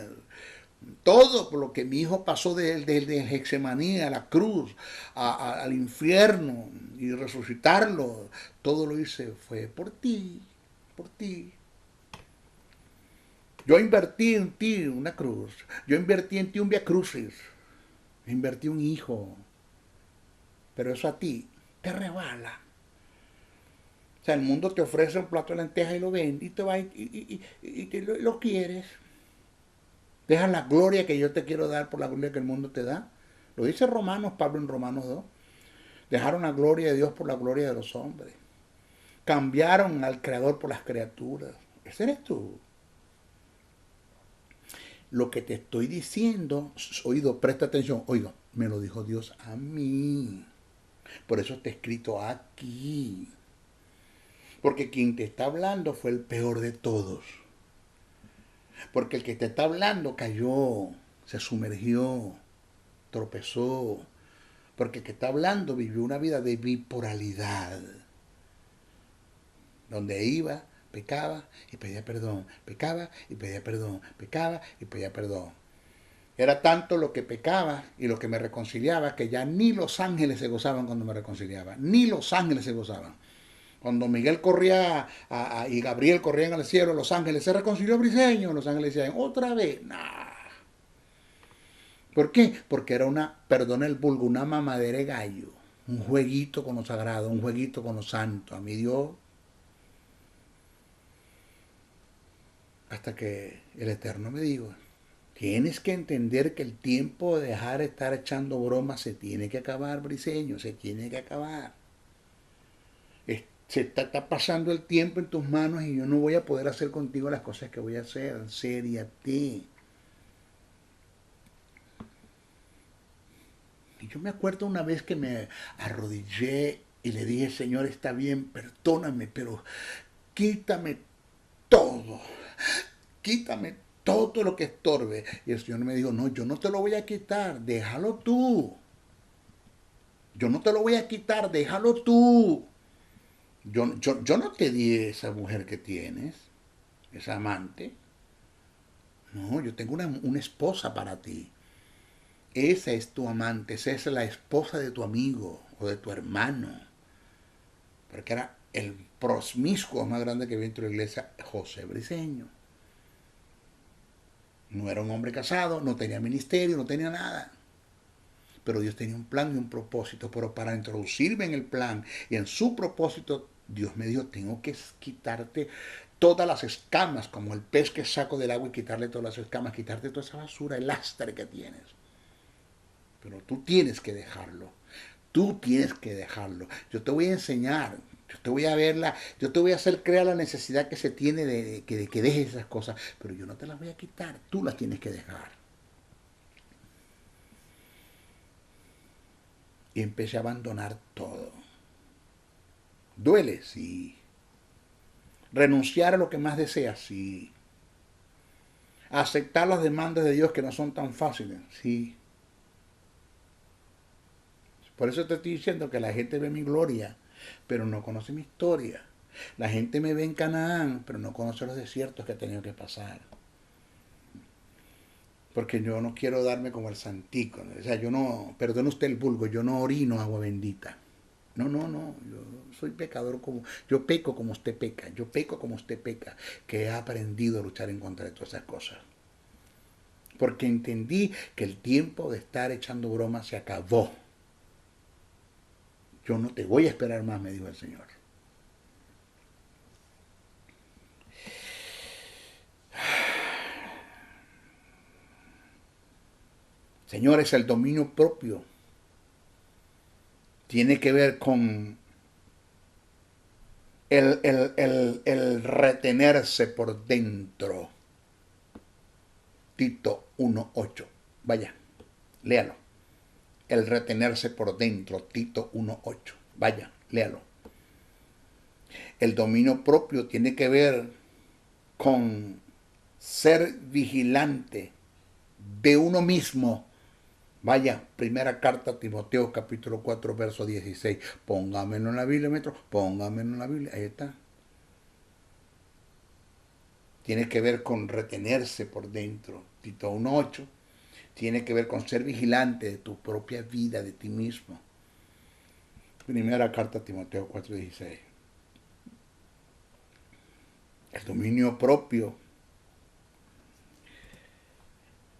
todo por lo que mi hijo pasó de Getsemaní a la cruz, al infierno y resucitarlo. Todo lo hice fue por ti, por ti. Yo invertí en ti una cruz. Yo invertí en ti un Via Crucis. Invertí un hijo. Pero eso a ti te rebala. O sea, el mundo te ofrece un plato de lentejas y lo vende y te va y te lo quieres. Deja la gloria que yo te quiero dar por la gloria que el mundo te da. Lo dice Romanos, Pablo en Romanos 2. Dejaron la gloria de Dios por la gloria de los hombres. Cambiaron al Creador por las criaturas. Ese eres tú. Lo que te estoy diciendo, oído, presta atención, oiga, me lo dijo Dios a mí. Por eso está escrito aquí. Porque quien te está hablando fue el peor de todos. Porque el que te está hablando cayó, se sumergió, tropezó. Porque el que está hablando vivió una vida de bipolaridad. Donde iba, pecaba y pedía perdón. Pecaba y pedía perdón. Pecaba y pedía perdón. Era tanto lo que pecaba y lo que me reconciliaba que ya ni los ángeles se gozaban cuando me reconciliaba. Ni los ángeles se gozaban. Cuando Miguel corría y Gabriel corrían al cielo, los ángeles se reconcilió Briseño. Los ángeles decían, otra vez. Nah. ¿Por qué? Porque era perdona el vulgo, una mamadera de gallo. Un jueguito con lo sagrado, un jueguito con lo santo. A mí Dios, hasta que el Eterno me dijo, tienes que entender que el tiempo de dejar de estar echando bromas se tiene que acabar, Briseño, se tiene que acabar. Se está pasando el tiempo en tus manos y yo no voy a poder hacer contigo las cosas que voy a hacer, seriate. Y yo me acuerdo una vez que me arrodillé y le dije, Señor, está bien, perdóname, pero quítame todo. Quítame todo lo que estorbe. Y el Señor me dijo, no, yo no te lo voy a quitar, déjalo tú. Yo no te lo voy a quitar, déjalo tú. Yo no te di esa mujer que tienes, esa amante. No, yo tengo una esposa para ti. Esa es tu amante, esa es la esposa de tu amigo o de tu hermano. Porque era el promiscuo más grande que había dentro de la iglesia, José Briseño. No era un hombre casado, no tenía ministerio, no tenía nada. Pero Dios tenía un plan y un propósito. Pero para introducirme en el plan y en su propósito, Dios me dijo, tengo que quitarte todas las escamas, como el pez que saco del agua y quitarle todas las escamas, quitarte toda esa basura, el lastre que tienes. Pero tú tienes que dejarlo. Tú tienes que dejarlo. Yo te voy a enseñar. Yo te voy a verla. Yo te voy a hacer crear la necesidad que se tiene de que dejes esas cosas. Pero yo no te las voy a quitar. Tú las tienes que dejar. Y empecé a abandonar todo. ¿Duele? Sí. ¿Renunciar a lo que más deseas? Sí. ¿Aceptar las demandas de Dios que no son tan fáciles? Sí. Por eso te estoy diciendo que la gente ve mi gloria, pero no conoce mi historia. La gente me ve en Canaán, pero no conoce los desiertos que he tenido que pasar. Porque yo no quiero darme como el santico, ¿no? O sea, yo no, perdone usted el vulgo, yo no orino agua bendita. No, no, no, yo soy pecador como, yo peco como usted peca, yo peco como usted peca, que he aprendido a luchar en contra de todas esas cosas. Porque entendí que el tiempo de estar echando bromas se acabó. Yo no te voy a esperar más, me dijo el Señor. Señores, el dominio propio tiene que ver con el retenerse por dentro. Tito 1:8. Vaya, léalo. El retenerse por dentro. Tito 1:8. Vaya, léalo. El dominio propio tiene que ver con ser vigilante de uno mismo. Vaya, primera carta a Timoteo, capítulo 4, verso 16. Póngamelo en la Biblia, maestro. Póngamelo en la Biblia. Ahí está. Tiene que ver con retenerse por dentro. Tito 1:8. Tiene que ver con ser vigilante de tu propia vida, de ti mismo. Primera carta a Timoteo 4:16. El dominio propio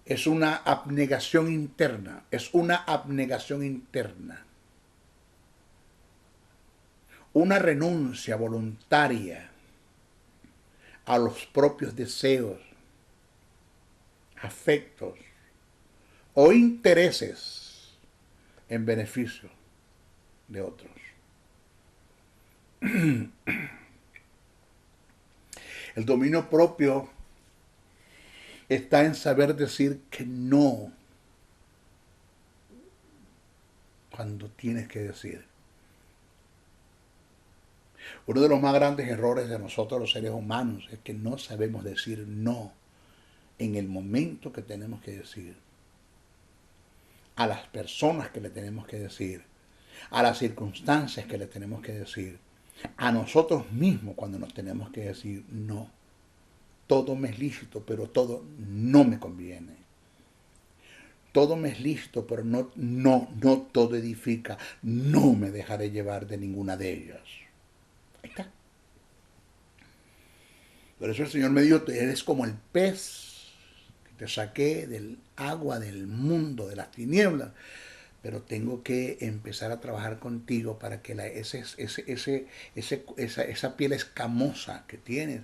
es una abnegación interna. Es una abnegación interna. Una renuncia voluntaria a los propios deseos, afectos o intereses en beneficio de otros. El dominio propio está en saber decir que no cuando tienes que decir. Uno de los más grandes errores de nosotros los seres humanos es que no sabemos decir no en el momento que tenemos que decir. A las personas que le tenemos que decir. A las circunstancias que le tenemos que decir. A nosotros mismos cuando nos tenemos que decir no. Todo me es lícito, pero todo no me conviene. Todo me es lícito, pero no todo edifica. No me dejaré llevar de ninguna de ellas. Ahí está. Por eso el Señor me dijo, eres como el pez que te saqué del agua del mundo, de las tinieblas. Pero tengo que empezar a trabajar contigo para que esa piel escamosa que tienes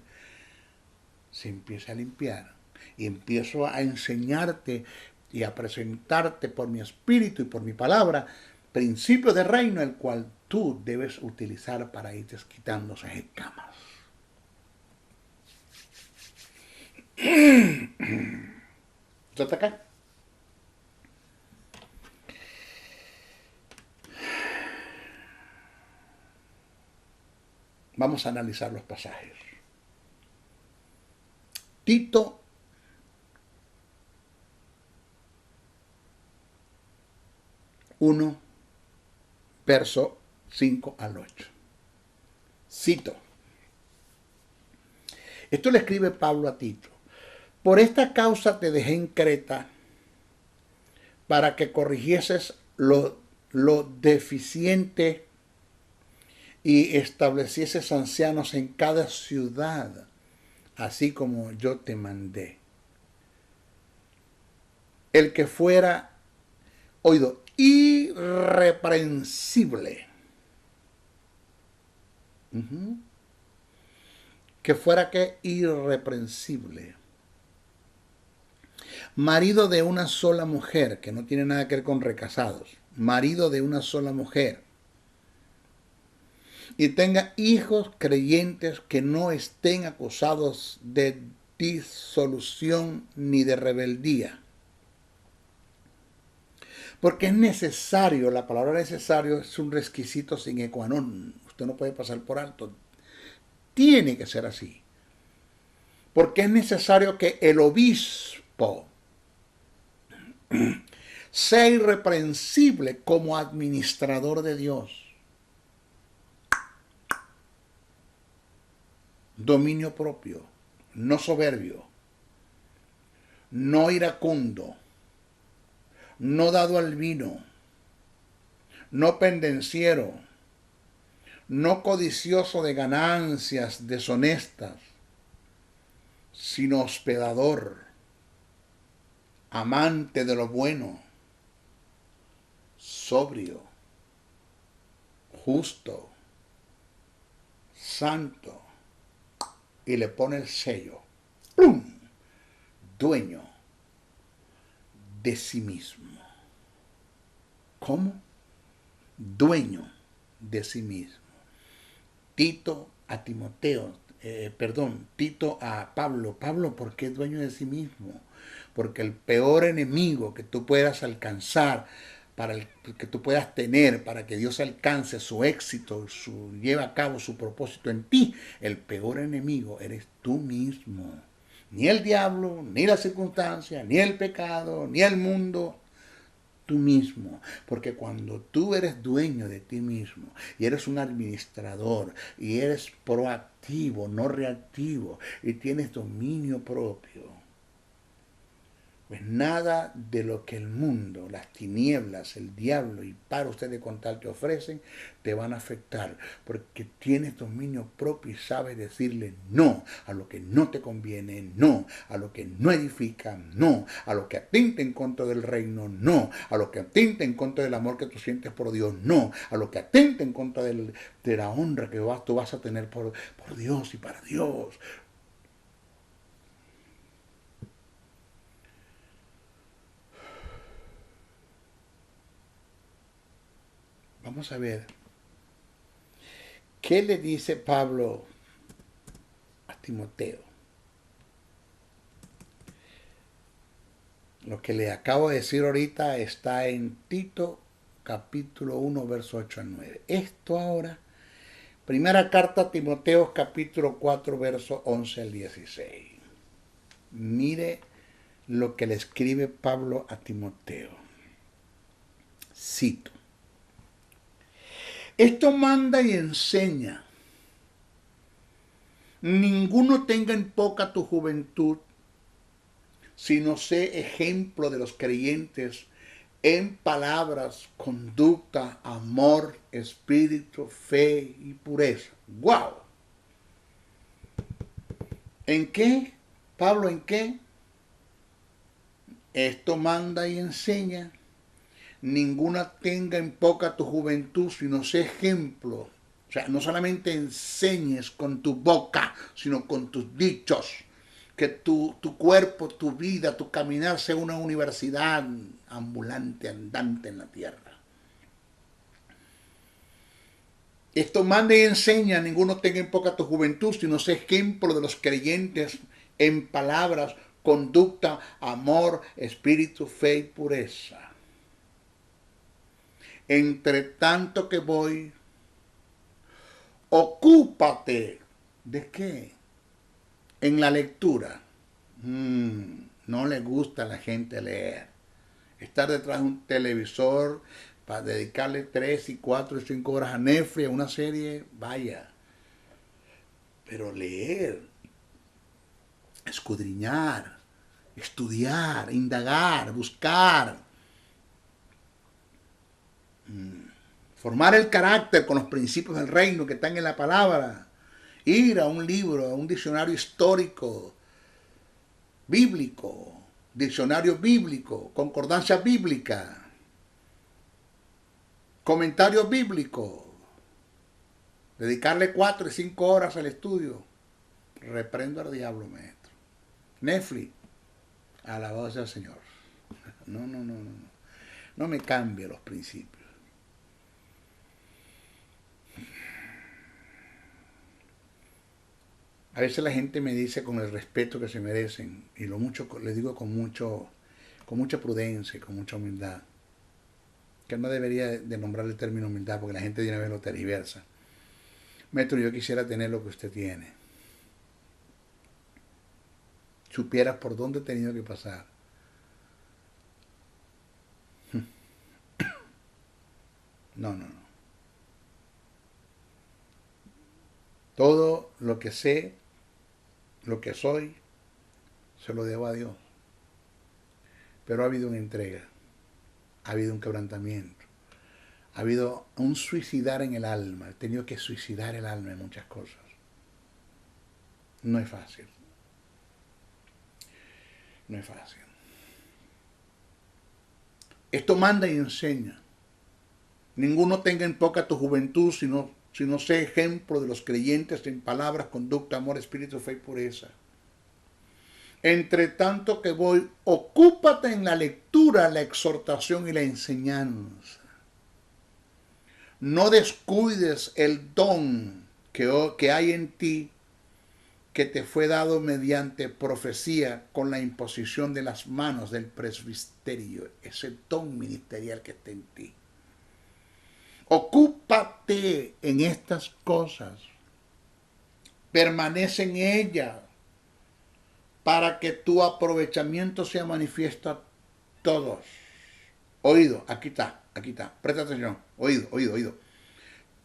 se empiece a limpiar. Y empiezo a enseñarte y a presentarte por mi espíritu y por mi palabra principio de reino el cual tú debes utilizar para irte quitando esas escamas. ¿Usted está acá? Vamos a analizar los pasajes. Tito 1, verso 5 al 8. Cito. Esto le escribe Pablo a Tito. Por esta causa te dejé en Creta para que corrigieses lo deficiente y establecieses ancianos en cada ciudad, así como yo te mandé. El que fuera, oído, irreprensible. Que fuera que irreprensible. Marido de una sola mujer, que no tiene nada que ver con recasados. Marido de una sola mujer. Y tenga hijos creyentes que no estén acusados de disolución ni de rebeldía. Porque es necesario, la palabra necesario es un requisito sine qua non. Usted no puede pasar por alto. Tiene que ser así. Porque es necesario que el obispo sea irreprensible como administrador de Dios. Dominio propio, no soberbio. no iracundo, no dado al vino, no pendenciero, no codicioso de ganancias deshonestas, sino hospedador, amante de lo bueno, sobrio, justo, santo, y le pone el sello, ¡plum!, dueño de sí mismo. ¿Cómo? Dueño de sí mismo. Tito a Timoteo, Tito a Pablo. Pablo, ¿por qué es dueño de sí mismo? Porque el peor enemigo que tú puedas alcanzar, que tú puedas tener, para que Dios alcance su éxito, lleve a cabo su propósito en ti, el peor enemigo eres tú mismo. Ni el diablo, ni la circunstancia, ni el pecado, ni el mundo. Tú mismo, porque cuando tú eres dueño de ti mismo y eres un administrador y eres proactivo, no reactivo, y tienes dominio propio, pues nada de lo que el mundo, las tinieblas, el diablo y para ustedes contar te ofrecen, te van a afectar, porque tienes dominio propio y sabes decirle no a lo que no te conviene, no a lo que no edifica, no a lo que atenta en contra del reino, no a lo que atenta en contra del amor que tú sientes por Dios, no a lo que atenta en contra de la honra que tú vas a tener por Dios y para Dios. Vamos a ver, ¿qué le dice Pablo a Timoteo? Lo que le acabo de decir ahorita está en Tito capítulo 1, verso 8 al 9. Esto ahora, primera carta a Timoteo capítulo 4, verso 11 al 16. Mire lo que le escribe Pablo a Timoteo. Cito. Esto manda y enseña. Ninguno tenga en poca tu juventud, sino sé ejemplo de los creyentes en palabras, conducta, amor, espíritu, fe y pureza. ¡Wow! ¿En qué? Pablo, ¿en qué? Esto manda y enseña. Ninguna tenga en poca tu juventud, sino sé ejemplo. O sea, no solamente enseñes con tu boca, sino con tus dichos. Que tu cuerpo, tu vida, tu caminar sea una universidad ambulante, andante en la tierra. Esto manda y enseña, ninguno tenga en poca tu juventud, sino sé ejemplo de los creyentes en palabras, conducta, amor, espíritu, fe y pureza. Entre tanto que voy, ocúpate. ¿De qué? En la lectura. No le gusta a la gente leer. Estar detrás de un televisor para dedicarle 3 y 4 y 5 horas a Netflix, a una serie, vaya. Pero leer, escudriñar, estudiar, indagar, buscar, formar el carácter con los principios del reino que están en la palabra, ir a un libro, a un diccionario histórico, bíblico, diccionario bíblico, concordancia bíblica, comentario bíblico, dedicarle 4 y 5 horas al estudio. Reprendo al diablo, maestro. Netflix, alabado sea el Señor. No, no, no, no. No me cambie los principios. A veces la gente me dice con el respeto que se merecen, y lo mucho, les digo con mucha prudencia y con mucha humildad, que no debería de nombrar el término humildad porque la gente de una vez lo tergiversa. Maestro, yo quisiera tener lo que usted tiene. Supieras por dónde he tenido que pasar. No, no, no. Todo lo que sé, lo que soy, se lo debo a Dios. Pero ha habido una entrega, ha habido un quebrantamiento, ha habido un suicidar en el alma. He tenido que suicidar el alma en muchas cosas. No es fácil. No es fácil. Esto manda y enseña. Ninguno tenga en poca tu juventud, sino sé ejemplo de los creyentes en palabras, conducta, amor, espíritu, fe y pureza. Entre tanto que voy, ocúpate en la lectura, la exhortación y la enseñanza. No descuides el don que hay en ti, que te fue dado mediante profecía con la imposición de las manos del presbiterio, ese don ministerial que está en ti. Ocúpate en estas cosas, permanece en ellas, para que tu aprovechamiento sea manifiesto a todos. Oído, aquí está, presta atención, oído.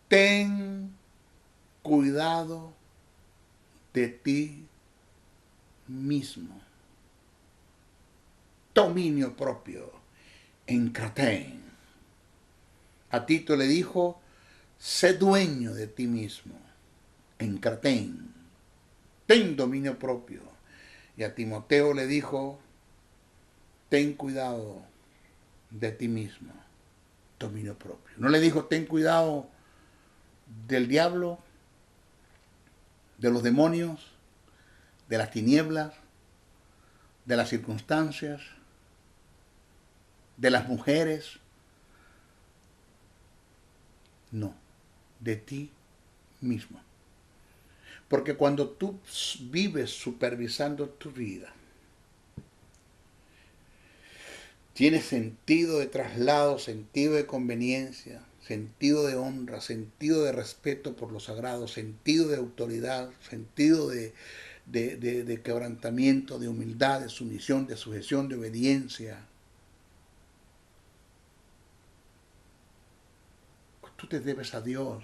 Ten cuidado de ti mismo. Dominio propio. Encratén. A Tito le dijo, sé dueño de ti mismo. Encratén. Ten dominio propio. Y a Timoteo le dijo, ten cuidado de ti mismo. Dominio propio. No le dijo, ten cuidado del diablo, de los demonios, de las tinieblas, de las circunstancias, de las mujeres. No, de ti mismo. Porque cuando tú vives supervisando tu vida, tienes sentido de traslado, sentido de conveniencia, sentido de honra, sentido de respeto por lo sagrado, sentido de autoridad, sentido de quebrantamiento, de humildad, de sumisión, de sujeción, de obediencia. Tú te debes a Dios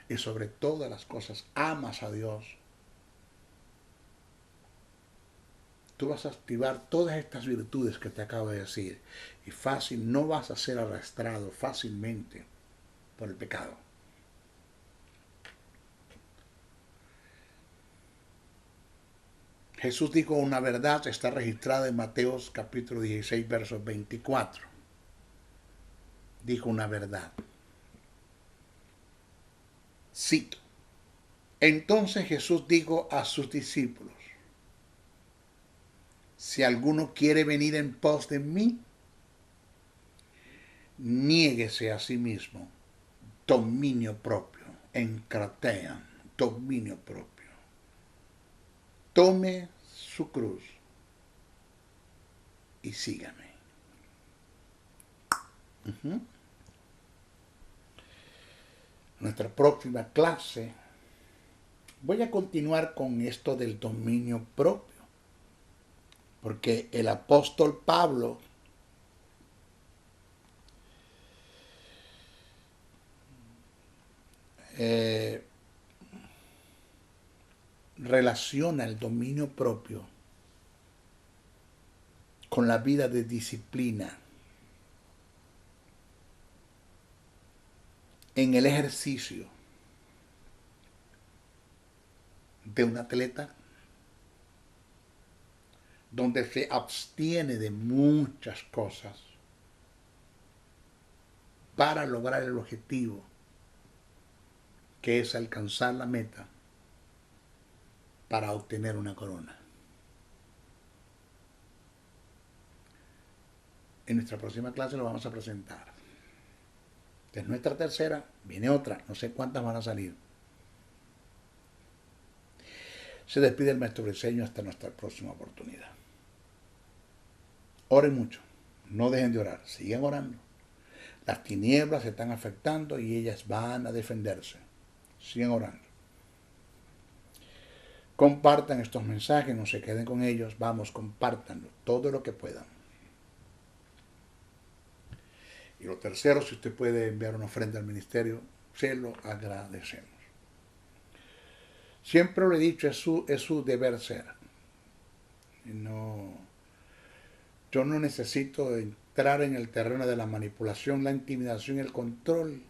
y sobre todas las cosas amas a Dios. Tú vas a activar todas estas virtudes que te acabo de decir y fácil, no vas a ser arrastrado fácilmente por el pecado. Jesús dijo una verdad, está registrada en Mateo capítulo 16, versos 24. Dijo una verdad. Cito. Entonces Jesús dijo a sus discípulos, si alguno quiere venir en pos de mí, niéguese a sí mismo, dominio propio, encratean, dominio propio. Tome su cruz y sígame. Nuestra próxima clase, voy a continuar con esto del dominio propio, porque el apóstol Pablo relaciona el dominio propio con la vida de disciplina en el ejercicio de un atleta donde se abstiene de muchas cosas para lograr el objetivo, que es alcanzar la meta para obtener una corona. En nuestra próxima clase lo vamos a presentar. Es nuestra tercera, viene otra, no sé cuántas van a salir. Se despide el maestro Briceño hasta nuestra próxima oportunidad. Oren mucho, no dejen de orar, sigan orando. Las tinieblas se están afectando y ellas van a defenderse. Sigan orando. Compartan estos mensajes, no se queden con ellos, vamos, compártanlo, todo lo que puedan. Y lo tercero, si usted puede enviar una ofrenda al ministerio, se lo agradecemos. Siempre lo he dicho, es su deber ser. No Yo no necesito entrar en el terreno de la manipulación, la intimidación y el control.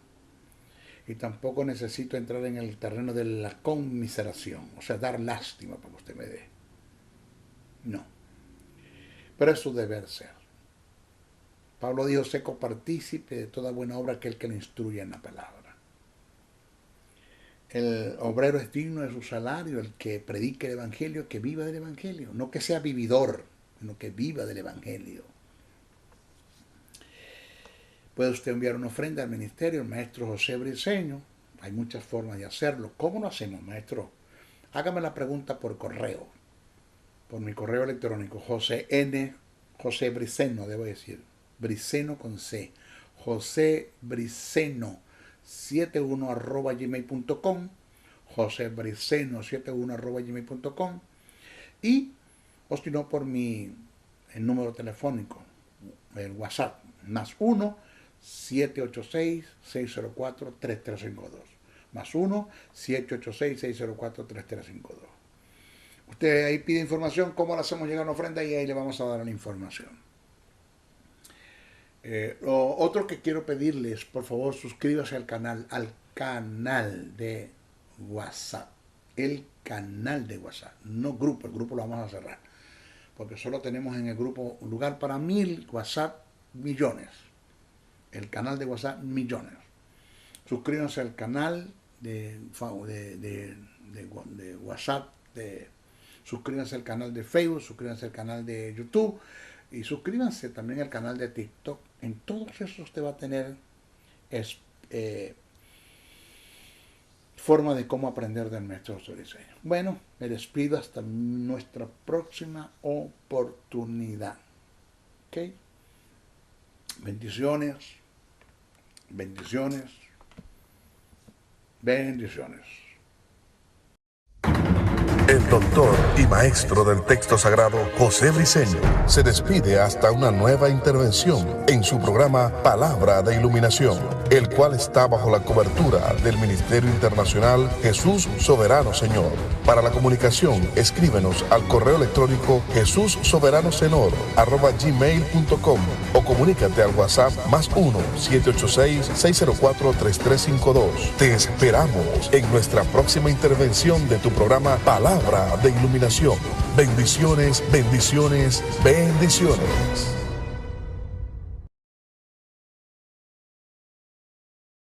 Y tampoco necesito entrar en el terreno de la conmiseración, o sea, dar lástima para que usted me dé. No. Pero es su deber ser. Pablo dijo, sé copartícipe de toda buena obra aquel que le instruye en la palabra. El obrero es digno de su salario, el que predique el evangelio, que viva del evangelio. No que sea vividor, sino que viva del evangelio. Puede usted enviar una ofrenda al ministerio, el maestro José Briceño. Hay muchas formas de hacerlo. ¿Cómo lo hacemos, maestro? Hágame la pregunta por correo, por mi correo electrónico, José Briceno, debo decir, Briceno con C, José Briceno 71@gmail.com, José Briceno 71@gmail.com, y, o si no, por el número telefónico, el WhatsApp, +1 786-604-3352. +1 786-604-3352. Usted ahí pide información, cómo le hacemos llegar una ofrenda, y ahí le vamos a dar la información. Lo otro que quiero pedirles, por favor, suscríbase al canal de WhatsApp. El canal de WhatsApp, no grupo. El grupo lo vamos a cerrar, porque solo tenemos en el grupo lugar para 1000, WhatsApp millones. El canal de WhatsApp millones. Suscríbanse al canal de WhatsApp, suscríbanse al canal de Facebook, suscríbanse al canal de YouTube y suscríbanse también al canal de TikTok. En todos esos usted va a tener forma de cómo aprender del maestro José Briceño. Bueno, me despido hasta nuestra próxima oportunidad. ¿Ok? Bendiciones, bendiciones, bendiciones. El doctor y maestro del texto sagrado José Briceño se despide hasta una nueva intervención en su programa Palabra de Iluminación, el cual está bajo la cobertura del Ministerio Internacional Jesús Soberano Señor. Para la comunicación, escríbenos al correo electrónico jesussoberanosenor@gmail.com o comunícate al WhatsApp +1 786-604-3352. Te esperamos en nuestra próxima intervención de tu programa Palabra de Iluminación. Bendiciones, bendiciones, bendiciones.